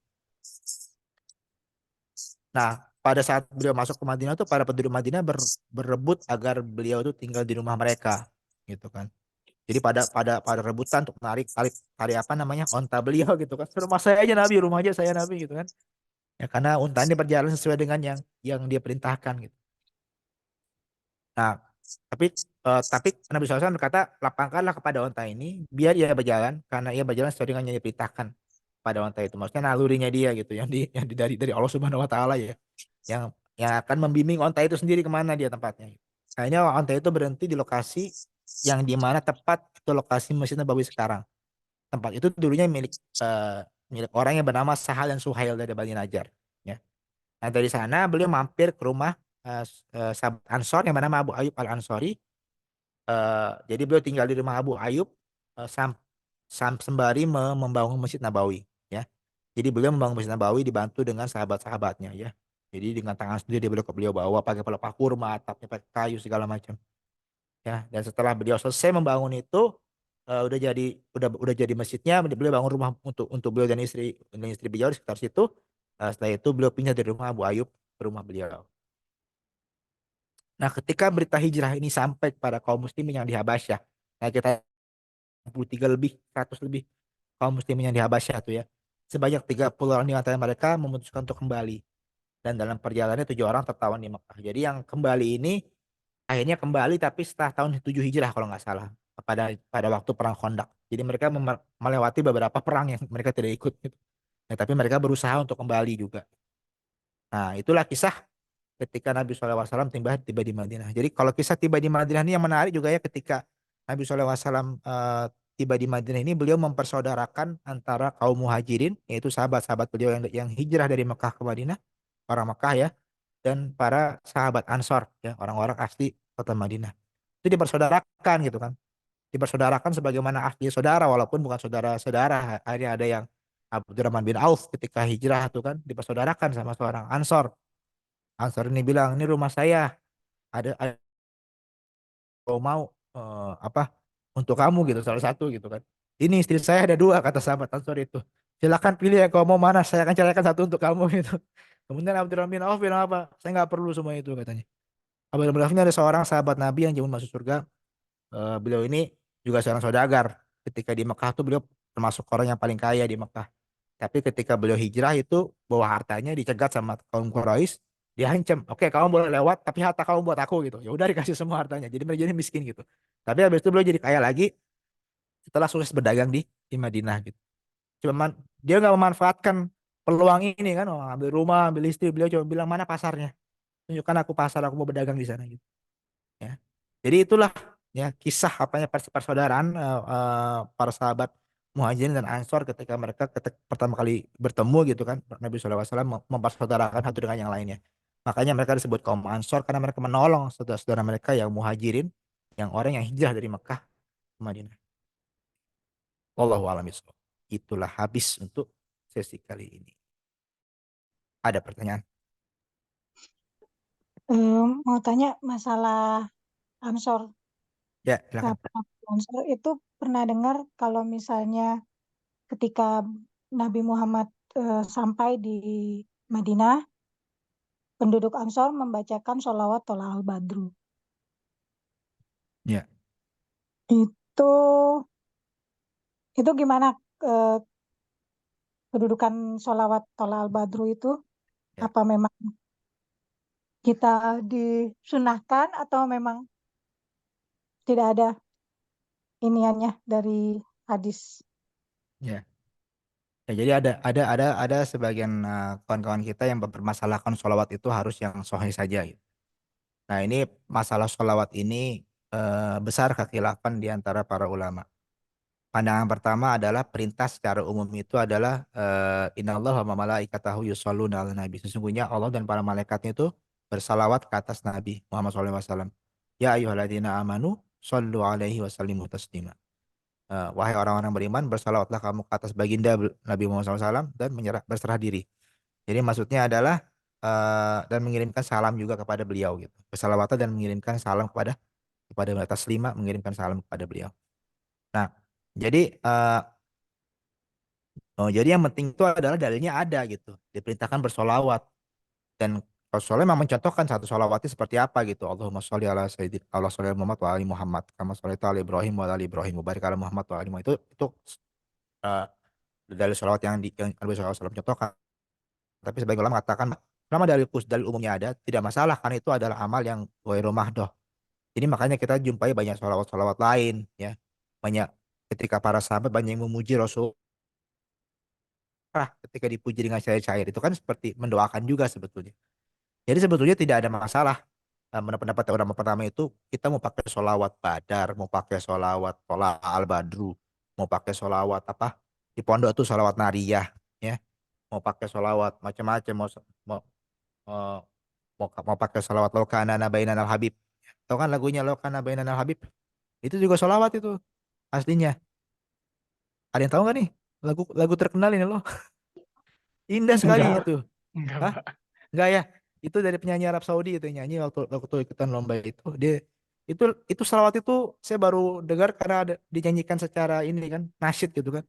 Nah, pada saat beliau masuk ke Madinah tuh para penduduk Madinah berebut agar beliau tuh tinggal di rumah mereka, gitu kan. Jadi pada rebutan untuk menarik tali apa namanya onta beliau gitu kan. Rumah saya aja Nabi, rumah aja saya Nabi gitu kan. Ya karena unta ini berjalan sesuai dengan yang dia perintahkan gitu. Nah, tapi Nabi SAW berkata, lapangkanlah kepada unta ini biar ia berjalan karena ia berjalan sesuai dengan yang diperintahkan pada unta itu. Maksudnya nalurinya dia gitu dari Allah Subhanahu wa taala ya. Yang akan membimbing unta itu sendiri kemana dia tempatnya. Akhirnya unta itu berhenti di lokasi yang di mana tepat itu lokasi Masjid Nabawi sekarang. Tempat itu dulunya milik orang yang bernama Sahal dan Suhail dari Bani Najjar. Ya. Nah dari sana beliau mampir ke rumah sahabat Ansor yang bernama Abu Ayyub Al Ansori. Jadi beliau tinggal di rumah Abu Ayyub sembari membangun Masjid Nabawi. Ya. Jadi beliau membangun Masjid Nabawi dibantu dengan sahabat-sahabatnya. Ya. Jadi dengan tangan sendiri beliau bawa pakai pelepah kurma, atapnya pakai kayu segala macam. Ya. Dan setelah beliau selesai membangun itu udah jadi masjidnya, beliau bangun rumah untuk beliau dan istri beliau di sekitar situ. Setelah itu beliau pindah dari rumah Abu Ayyub ke rumah beliau. Nah, ketika berita hijrah ini sampai kepada kaum muslimin yang di Habasyah, nah kita 100 lebih kaum muslimin yang di Habasyah tuh ya. Sebanyak 30 orang di antara mereka memutuskan untuk kembali. Dan dalam perjalanan 7 orang tertawan di Mekah. Jadi yang kembali ini akhirnya kembali tapi setelah tahun 7 Hijrah kalau nggak salah. Pada waktu perang Khandaq. Jadi mereka melewati beberapa perang yang mereka tidak ikut gitu. Nah, tapi mereka berusaha untuk kembali juga. Nah, itulah kisah ketika Nabi SAW tiba di Madinah. Jadi kalau kisah tiba di Madinah ini yang menarik juga ya, ketika Nabi SAW tiba di Madinah ini, beliau mempersaudarakan antara kaum muhajirin, yaitu sahabat-sahabat beliau yang hijrah dari Mekah ke Madinah, orang Mekah ya, dan para sahabat Ansor, ya, orang-orang asli kota Madinah. Itu dipersaudarakan gitu kan. Dipersaudarakan sebagaimana asli saudara, walaupun bukan saudara-saudara. Akhirnya ada yang Abdurrahman bin Auf ketika hijrah itu kan dipersaudarakan sama seorang Ansor. Ansor ini bilang, ini rumah saya, ada kalau mau apa untuk kamu gitu, salah satu gitu kan. Ini istri saya ada dua, kata sahabat Ansor itu. Silakan pilih ya, kalau mau mana, saya akan carikan satu untuk kamu gitu. Kemudian Abdurrahman bin Auf bilang apa? Saya nggak perlu semua itu katanya. Abdurrahman bin Auf ini ada seorang sahabat Nabi yang jauh masuk surga. Beliau ini juga seorang saudagar. Ketika di Mekah tuh beliau termasuk orang yang paling kaya di Mekah. Tapi ketika beliau hijrah itu bawa hartanya dicegat sama kaum Quraisy, diancam, oke kamu boleh lewat tapi harta kamu buat aku gitu. Ya udah dikasih semua hartanya. Jadi mereka jadi miskin gitu. Tapi habis itu beliau jadi kaya lagi setelah sukses berdagang di Madinah gitu. Cuman dia nggak memanfaatkan peluang ini kan, oh, ambil rumah, ambil istri, beliau cuma bilang mana pasarnya. Tunjukkan aku pasar, aku mau berdagang di sana gitu. Ya. Jadi itulah ya kisah apanya persaudaraan para sahabat Muhajirin dan Ansor ketika mereka pertama kali bertemu gitu kan, Nabi SAW mempersaudarakan satu dengan yang lainnya. Makanya mereka disebut kaum Ansor karena mereka menolong saudara-saudara mereka yang Muhajirin, yang orang yang hijrah dari Mekah ke Madinah. Wallahu a'lam bishawab. Itulah habis untuk sesi kali ini. Ada pertanyaan? Mau tanya masalah Ansor. Ya, silakan. Ansor itu pernah dengar kalau misalnya ketika Nabi Muhammad sampai di Madinah, penduduk Ansor membacakan sholawat Tola'al al-Badru. Ya. Itu gimana kedudukan sholawat Tola'al al-Badru itu? Ya. Apa memang kita disunahkan atau memang tidak ada iniannya dari hadis? Ya. Ya, jadi ada sebagian kawan-kawan kita yang mempermasalahkan sholawat itu harus yang sahih saja gitu. Nah, ini masalah sholawat ini besar kekhilafan di antara para ulama. Pandangan pertama adalah perintah secara umum itu adalah innallaha wa malaikatahu yusholluna 'alan nabi. Sesungguhnya Allah dan para malaikatnya itu bersalawat ke atas Nabi Muhammad SAW. Ya ayyuhalladzina amanu shollu alaihi wa sallimu taslima. Wahai orang-orang beriman, bersalawatlah kamu ke atas baginda Nabi Muhammad SAW dan berserah diri. Jadi maksudnya adalah dan mengirimkan salam juga kepada beliau gitu. Bersalawat dan mengirimkan salam kepada taslima, mengirimkan salam kepada beliau. Nah, jadi jadi yang penting itu adalah dalilnya ada gitu. Diperintahkan bersolawat dan Rasulullah memang mencontohkan satu solawatnya seperti apa gitu. Allahumma sholli ala sayyidina Allah sholli ala Muhammad wa ali Muhammad kama sholli ala Ibrahim wa ala ali Ibrahim wa barik ala Muhammad wa ali Muhammad. Itu eh, dalil solawat yang Nabi SAW contohkan. Tapi sebagian ulama mengatakan selama dalil umumnya ada tidak masalah karena itu adalah amal yang ghairu mahdoh. Jadi makanya kita jumpai banyak solawat-solawat lain ya. Banyak ketika para sahabat banyak yang memuji Rasul ketika dipuji dengan syair-syair itu kan seperti mendoakan juga sebetulnya. Jadi sebetulnya tidak ada masalah. Menurut pendapat ulama pertama itu kita mau pakai solawat badar, mau pakai solawat tola al badru, mau pakai solawat apa di pondok tuh solawat nariyah, ya, mau pakai solawat macam-macam, mau mau mau pakai solawat lokana nabainan al habib. Tahu kan lagunya lokana nabainan al habib? Itu juga solawat itu aslinya. Ada yang tahu nggak nih lagu lagu terkenal ini loh? Indah sekali Enggak, itu. enggak, Hah? Pak. Enggak ya? Itu dari penyanyi Arab Saudi itu nyanyi waktu ikutan lomba itu. Dia itu salawat itu saya baru dengar karena ada dinyanyikan secara ini kan nasyid gitu kan.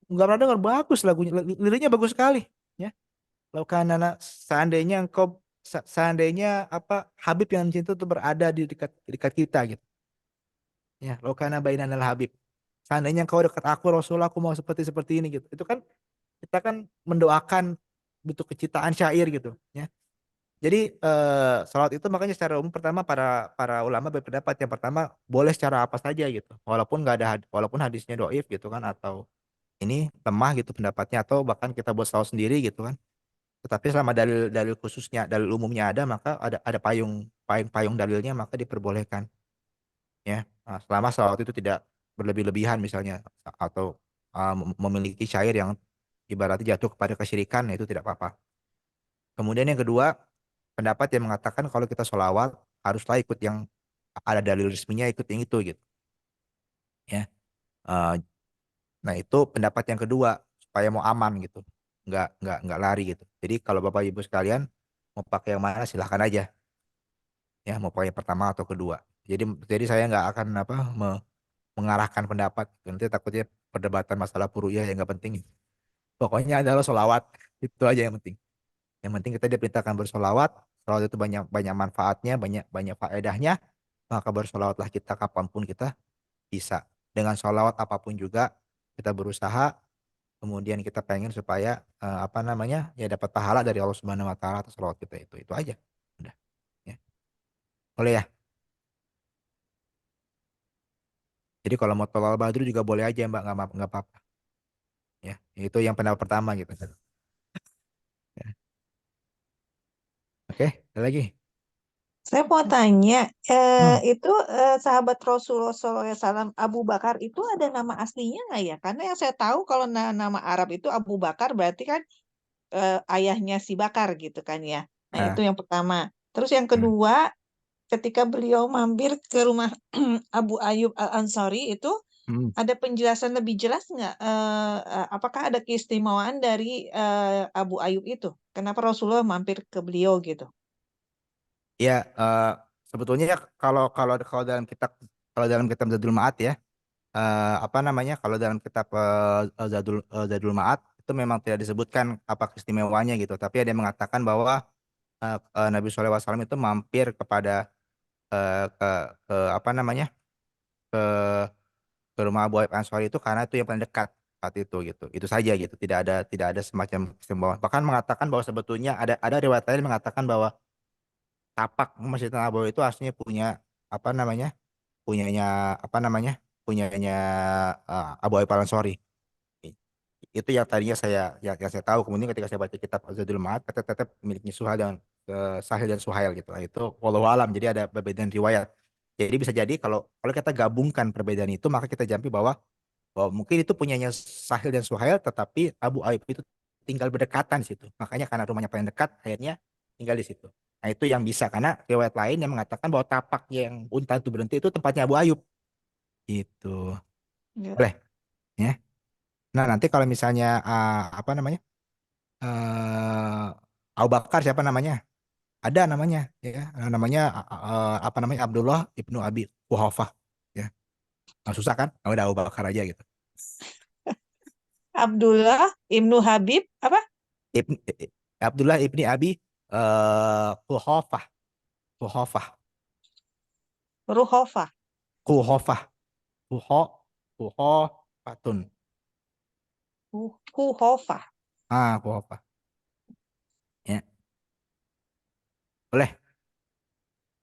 Enggak pernah dengar bagus lagunya. Liriknya bagus sekali ya. Lalu karena seandainya apa Habib yang cinta itu berada di dekat dekat kita gitu. Ya, lalu karena bainanal Habib. Seandainya kau dekat aku Rasulullah aku mau seperti seperti ini gitu. Itu kan kita kan mendoakan bentuk kecintaan syair gitu ya. Jadi salat itu makanya secara umum pertama para para ulama berpendapat yang pertama boleh secara apa saja gitu. Walaupun nggak ada walaupun hadisnya doif gitu kan atau ini lemah gitu pendapatnya atau bahkan kita buat salat sendiri gitu kan. Tetapi selama dalil khususnya dalil umumnya ada maka ada payung dalilnya maka diperbolehkan ya. Nah, selama salat itu tidak berlebih-lebihan misalnya atau memiliki syair yang ibaratnya jatuh kepada kesyirikan itu tidak apa-apa. Kemudian yang kedua, pendapat yang mengatakan kalau kita sholawat haruslah ikut yang ada dalil resminya ikut yang itu gitu ya. Eh, nah itu pendapat yang kedua supaya mau aman gitu, nggak lari gitu. Jadi kalau bapak ibu sekalian mau pakai yang mana silahkan aja ya, mau pakai yang pertama atau kedua. Jadi saya nggak akan apa mengarahkan pendapat. Nanti takutnya perdebatan masalah furu'iyah yang nggak penting. Pokoknya adalah sholawat itu aja yang penting. Yang penting kita diperintahkan bersolawat. Solawat itu banyak banyak manfaatnya, banyak banyak faedahnya. Maka bersolawatlah kita kapanpun kita bisa. Dengan solawat apapun juga kita berusaha. Kemudian kita pengen supaya apa namanya ya dapat pahala dari Allah Subhanahu Wa Taala atas solawat kita itu. Itu aja. Udah. Ya. Boleh ya. Jadi kalau mau tolal badru juga boleh aja Mbak, nggak apa-apa. Ya. Itu yang pendapat pertama gitu. Ya. Oke, ada lagi. Saya mau tanya, Hmm. itu sahabat Rasulullah SAW Abu Bakar itu ada nama aslinya nggak ya? Karena yang saya tahu kalau nama Arab itu Abu Bakar berarti kan ayahnya si Bakar gitu kan ya. Nah itu Nah, yang pertama. Terus yang hmm. kedua, ketika beliau mampir ke rumah Abu Ayyub Al-Ansari itu Hmm. ada penjelasan lebih jelas nggak? Apakah ada keistimewaan dari Abu Ayyub itu? Kenapa Rasulullah mampir ke beliau gitu? Ya, sebetulnya kalau kalau kalau dalam kitab Zadul Ma'ad ya, apa namanya? Kalau dalam kitab Zadul Ma'ad itu memang tidak disebutkan apa keistimewaannya gitu, tapi ada yang mengatakan bahwa Nabi SAW itu mampir kepada ke apa namanya? ke ke rumah Abu Ayyub Ansori itu karena itu yang paling dekat saat itu gitu. Itu saja gitu. Tidak ada semacam keistimewa. Bahkan mengatakan bahwa sebetulnya ada riwayat lain mengatakan bahwa tapak Masjid Nabawi itu aslinya punya apa namanya? punyanya apa namanya? punyanya Abu Ayyub Al-Ansori. Itu yang tadinya yang saya tahu. Kemudian ketika saya baca kitab Zadul Ma'ad kata tetap miliknya Suhail dan Sahil dan Suhail gitu. Nah, itu wallahu alam. Jadi ada perbedaan riwayat. Jadi bisa jadi kalau kalau kita gabungkan perbedaan itu maka kita jampi bahwa bahwa mungkin itu punyanya Sahil dan Suhail, tetapi Abu Ayyub itu tinggal berdekatan di situ. Makanya karena rumahnya paling dekat, akhirnya tinggal di situ. Nah itu yang bisa, karena riwayat lain yang mengatakan bahwa tapak yang unta itu berhenti itu tempatnya Abu Ayyub. Gitu. Ya. Boleh ya. Nah nanti kalau misalnya apa namanya, Abu Bakar siapa namanya? Ada namanya ya, namanya apa namanya, Abdullah ibnu Abi Quhafah ya. Nggak susah kan? Oh, udah Abu Bakar aja gitu. Abdullah Ibnu Habib apa? Abdullah ibni Abi Quhafah. Quhafah. Ruhofah. Quhafah. Quhafatun. Kuhofah. Quhafah. Ya, boleh.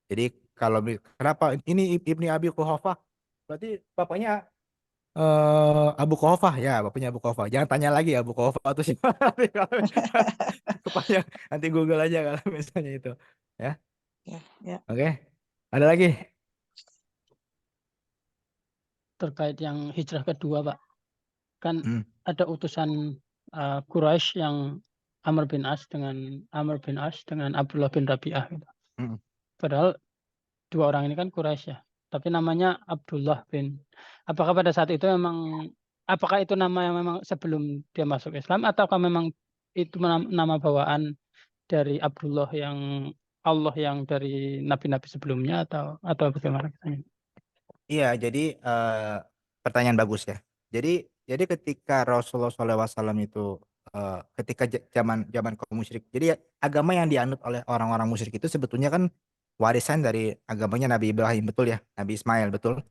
Jadi kalau kenapa ini ibni Abi Quhafah? Berarti bapaknya Abu Quhafah ya, bapaknya Abu Quhafah. Jangan tanya lagi Abu Quhafah itu siapa. Bapaknya nanti Google aja kalau misalnya itu. Ya, Ya, ya. oke. Ada lagi? Terkait yang hijrah kedua, Pak. Kan Hmm. ada utusan Quraisy yang Amr bin As dengan Abdullah bin Rabi'ah gitu. Hmm. Padahal dua orang ini kan Quraisy ya. Tapi namanya Abdullah bin. Apakah pada saat itu apakah itu nama yang memang sebelum dia masuk Islam, ataukah memang itu nama bawaan dari Abdullah yang Allah yang dari nabi-nabi sebelumnya, atau bagaimana katanya? Iya, jadi pertanyaan bagus ya. Jadi ketika Rasulullah SAW itu ketika zaman zaman kaum musyrik, jadi agama yang dianut oleh orang-orang musyrik itu sebetulnya kan warisan dari agamanya Nabi Ibrahim, betul ya, Nabi Ismail, betul.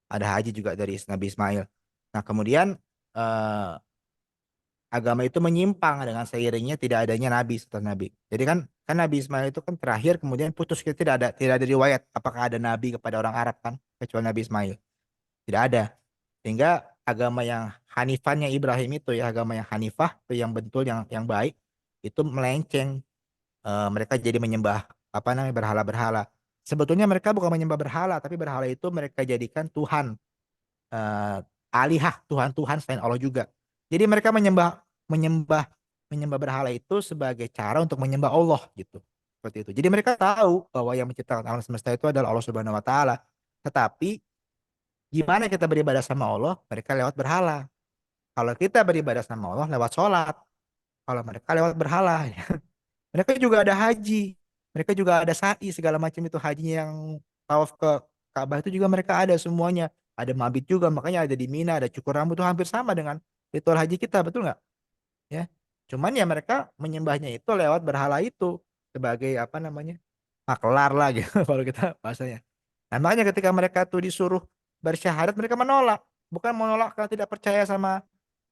Ada haji juga dari Nabi Ismail. Nah kemudian eh, agama itu menyimpang dengan seiringnya tidak adanya nabi setelah nabi. Jadi kan kan Nabi Ismail itu kan terakhir, kemudian putus, kita tidak ada riwayat apakah ada nabi kepada orang Arab kan, kecuali Nabi Ismail. Tidak ada. Sehingga agama yang Hanifannya Ibrahim itu ya, agama yang Hanifah itu yang betul, yang baik, itu melenceng. Mereka jadi menyembah apa namanya, berhala-berhala. Sebetulnya mereka bukan menyembah berhala, tapi berhala itu mereka jadikan Tuhan, eh, alihah, Tuhan-Tuhan selain Allah juga. Jadi mereka menyembah menyembah menyembah berhala itu sebagai cara untuk menyembah Allah gitu. Seperti itu. Jadi mereka tahu bahwa yang menciptakan alam semesta itu adalah Allah Subhanahu wa taala. Tetapi gimana kita beribadah sama Allah? Mereka lewat berhala. Kalau kita beribadah sama Allah lewat sholat. Kalau mereka lewat berhala. Mereka juga ada haji. Mereka juga ada sa'i, segala macam itu hajinya, yang tawaf ke Ka'bah itu juga mereka ada semuanya. Ada mabit juga, makanya ada di Mina, ada cukur rambut, itu hampir sama dengan ritual haji kita, betul nggak? Ya. Cuman ya mereka menyembahnya itu lewat berhala itu sebagai apa namanya? Maklar lah gitu kalau kita bahasanya. Nah, makanya ketika mereka tuh disuruh bersyahadat, mereka menolak. Bukan menolak karena tidak percaya sama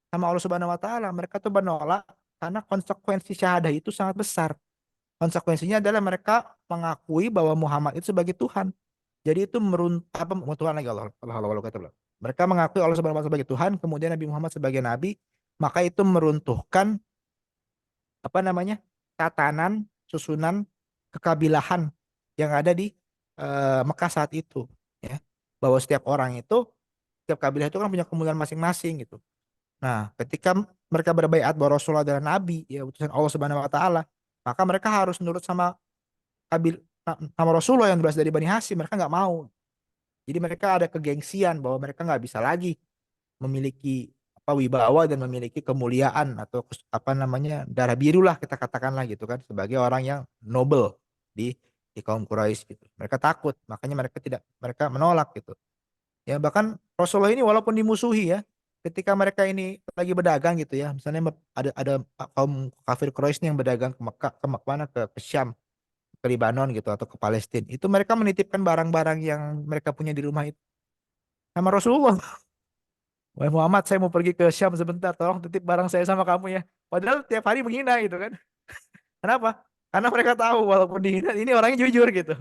sama Allah Subhanahu wa taala. Mereka tuh menolak karena konsekuensi syahadah itu sangat besar. Konsekuensinya adalah mereka mengakui bahwa Muhammad itu sebagai Tuhan. Jadi itu apa, Tuhan lagi, Allah. Mereka mengakui Allah Subhanahu wa taala sebagai Tuhan, kemudian Nabi Muhammad sebagai nabi, maka itu meruntuhkan apa namanya? Tatanan, susunan kekabilahan yang ada di Mekah saat itu, ya. Bahwa setiap kabilah itu kan punya kemuliaan masing-masing gitu. Nah, ketika mereka berbaiat bahwa Rasulullah adalah nabi, ya utusan Allah Subhanahu wa taala, maka mereka harus nurut sama nama Rasulullah yang berasal dari Bani Hashim. Mereka nggak mau. Jadi mereka ada kegengsian bahwa mereka nggak bisa lagi memiliki apa, wibawa dan memiliki kemuliaan atau apa namanya, darah biru lah kita katakanlah gitu kan, sebagai orang yang noble di kaum Quraisy gitu. Mereka takut, makanya mereka menolak gitu. Ya bahkan Rasulullah ini walaupun dimusuhi ya, ketika mereka ini lagi berdagang gitu ya, misalnya ada kaum kafir Quraisy yang berdagang ke Mekah, ke Syam, ke Libanon gitu, atau ke Palestina, itu mereka menitipkan barang-barang yang mereka punya di rumah itu sama Rasulullah. Wahai Muhammad, saya mau pergi ke Syam sebentar, tolong titip barang saya sama kamu ya. Padahal tiap hari menghina gitu kan. Kenapa? Karena mereka tahu walaupun dihina ini orangnya jujur gitu.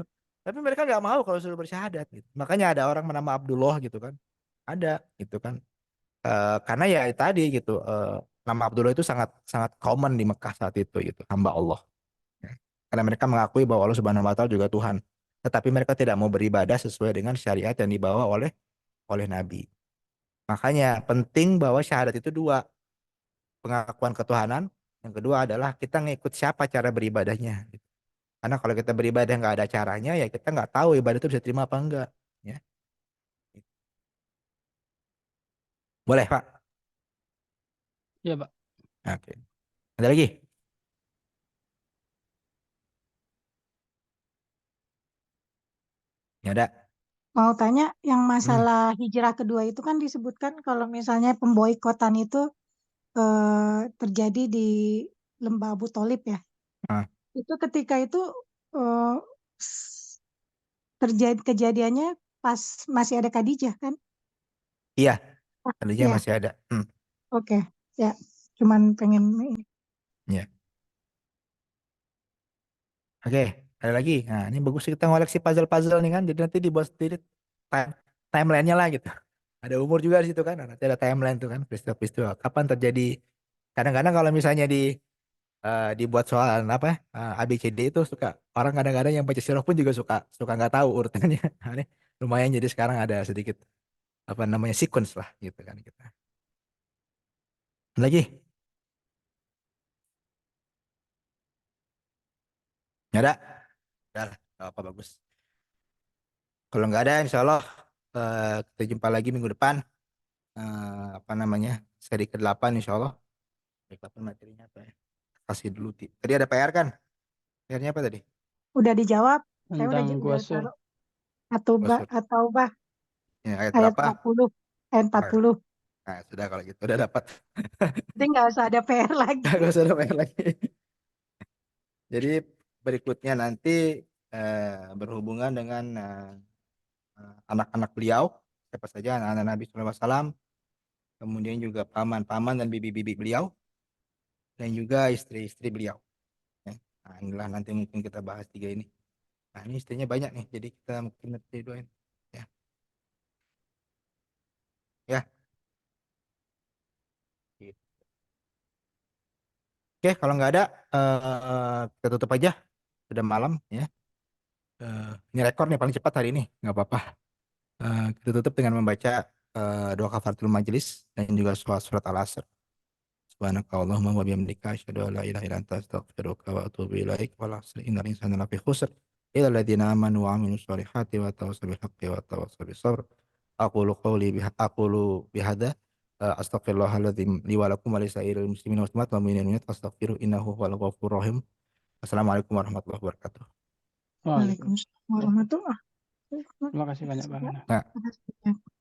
Tapi mereka nggak mau kalau suruh bersyahadat gitu. Makanya ada orang bernama Abdullah gitu kan. Ada gitu kan. Karena ya tadi gitu, nama Abdullah itu sangat sangat common di Mekah saat itu gitu, hamba Allah. Ya. Karena mereka mengakui bahwa Allah Subhanahu wa taala juga Tuhan. Tetapi mereka tidak mau beribadah sesuai dengan syariat yang dibawa oleh Nabi. Makanya penting bahwa syahadat itu dua, pengakuan ketuhanan, yang kedua adalah kita ngikut siapa cara beribadahnya. Gitu. Karena kalau kita beribadah nggak ada caranya, ya kita nggak tahu ibadah itu bisa terima apa enggak. Ya. Boleh Pak? Iya, Pak. Oke. Ada lagi? Ya ada. Mau tanya, yang Hmm. masalah hijrah kedua itu kan disebutkan kalau misalnya pemboikotan itu terjadi di Lembah Abu Tholib ya. Ah, Itu ketika itu eh, s- terjadi kejadiannya pas masih ada Khadijah kan? iya, Ah, tadinya ya, masih ada. oke. Ya, cuman pengen Ya. Oke, ada lagi. Nah, ini bagus kita ngoleksi puzzle-puzzle nih kan. Jadi nanti dibuat sendiri time timelinenya lah gitu. Ada umur juga di situ kan. Nah, nanti ada timeline tuh kan, peristiwa-peristiwa. Kapan terjadi? Kadang-kadang kalau misalnya dibuat soal apa ABCD itu suka orang kadang-kadang yang baca sirah pun juga suka suka nggak tahu urutannya. Nah, ini lumayan jadi sekarang ada sedikit apa namanya sequence lah gitu kan kita. Lagi? Nggak ada? Udah lah, nggak apa bagus. Kalau nggak ada, insya Allah kita jumpa lagi minggu depan. Apa namanya seri ke-8 insya Allah. Seri ke-8 materinya apa ya? Kasih dulu. Tadi ada PR kan? PR-nya apa tadi? udah dijawab. Saya Tentang udah gua sur. taruh atau bah Ya, ayat ayat berapa? 40 ayat Oh, 40. nah, sudah kalau gitu udah dapat. Jadi nggak usah ada PR lagi. Nggak usah ada PR lagi. Jadi berikutnya nanti berhubungan dengan anak-anak beliau, siapa saja anak-anak Nabi Sallallahu Alaihi Wasallam, kemudian juga paman-paman dan bibi-bibi beliau, dan juga istri-istri beliau. Ya. Nah, inilah nanti mungkin kita bahas tiga ini. Nah, ini istrinya banyak nih, jadi kita mungkin nanti doain. Ya, ya. Gitu. Oke, kalau nggak ada, kita tutup aja. Sudah malam, ya. Ini rekor nih paling cepat hari ini, nggak apa-apa. Kita tutup dengan membaca doa kafaratul majelis dan juga surat Al-Asr. Subhanaka Allahumma wa bihamdika asyhadu an la ilaha illa anta astaghfiruka wa atubu ilaik wa la innal insana lafi khusr illa alladziina amanu wa 'amilus solihati wa tawassaw bil haqqi wa tawassaw bis sabr. Aqulu bihadza astaghfirullahaladzim li wa lakum wa lisairil muslimin wal muslimat wa mu'minin fastaghfiru innahu huwal ghafurur rahim. Assalamualaikum warahmatullahi wabarakatuh. Waalaikumsalam. Waalaikumsalam warahmatullahi Terima kasih banyak, Bang. Nah, wabarakatuh.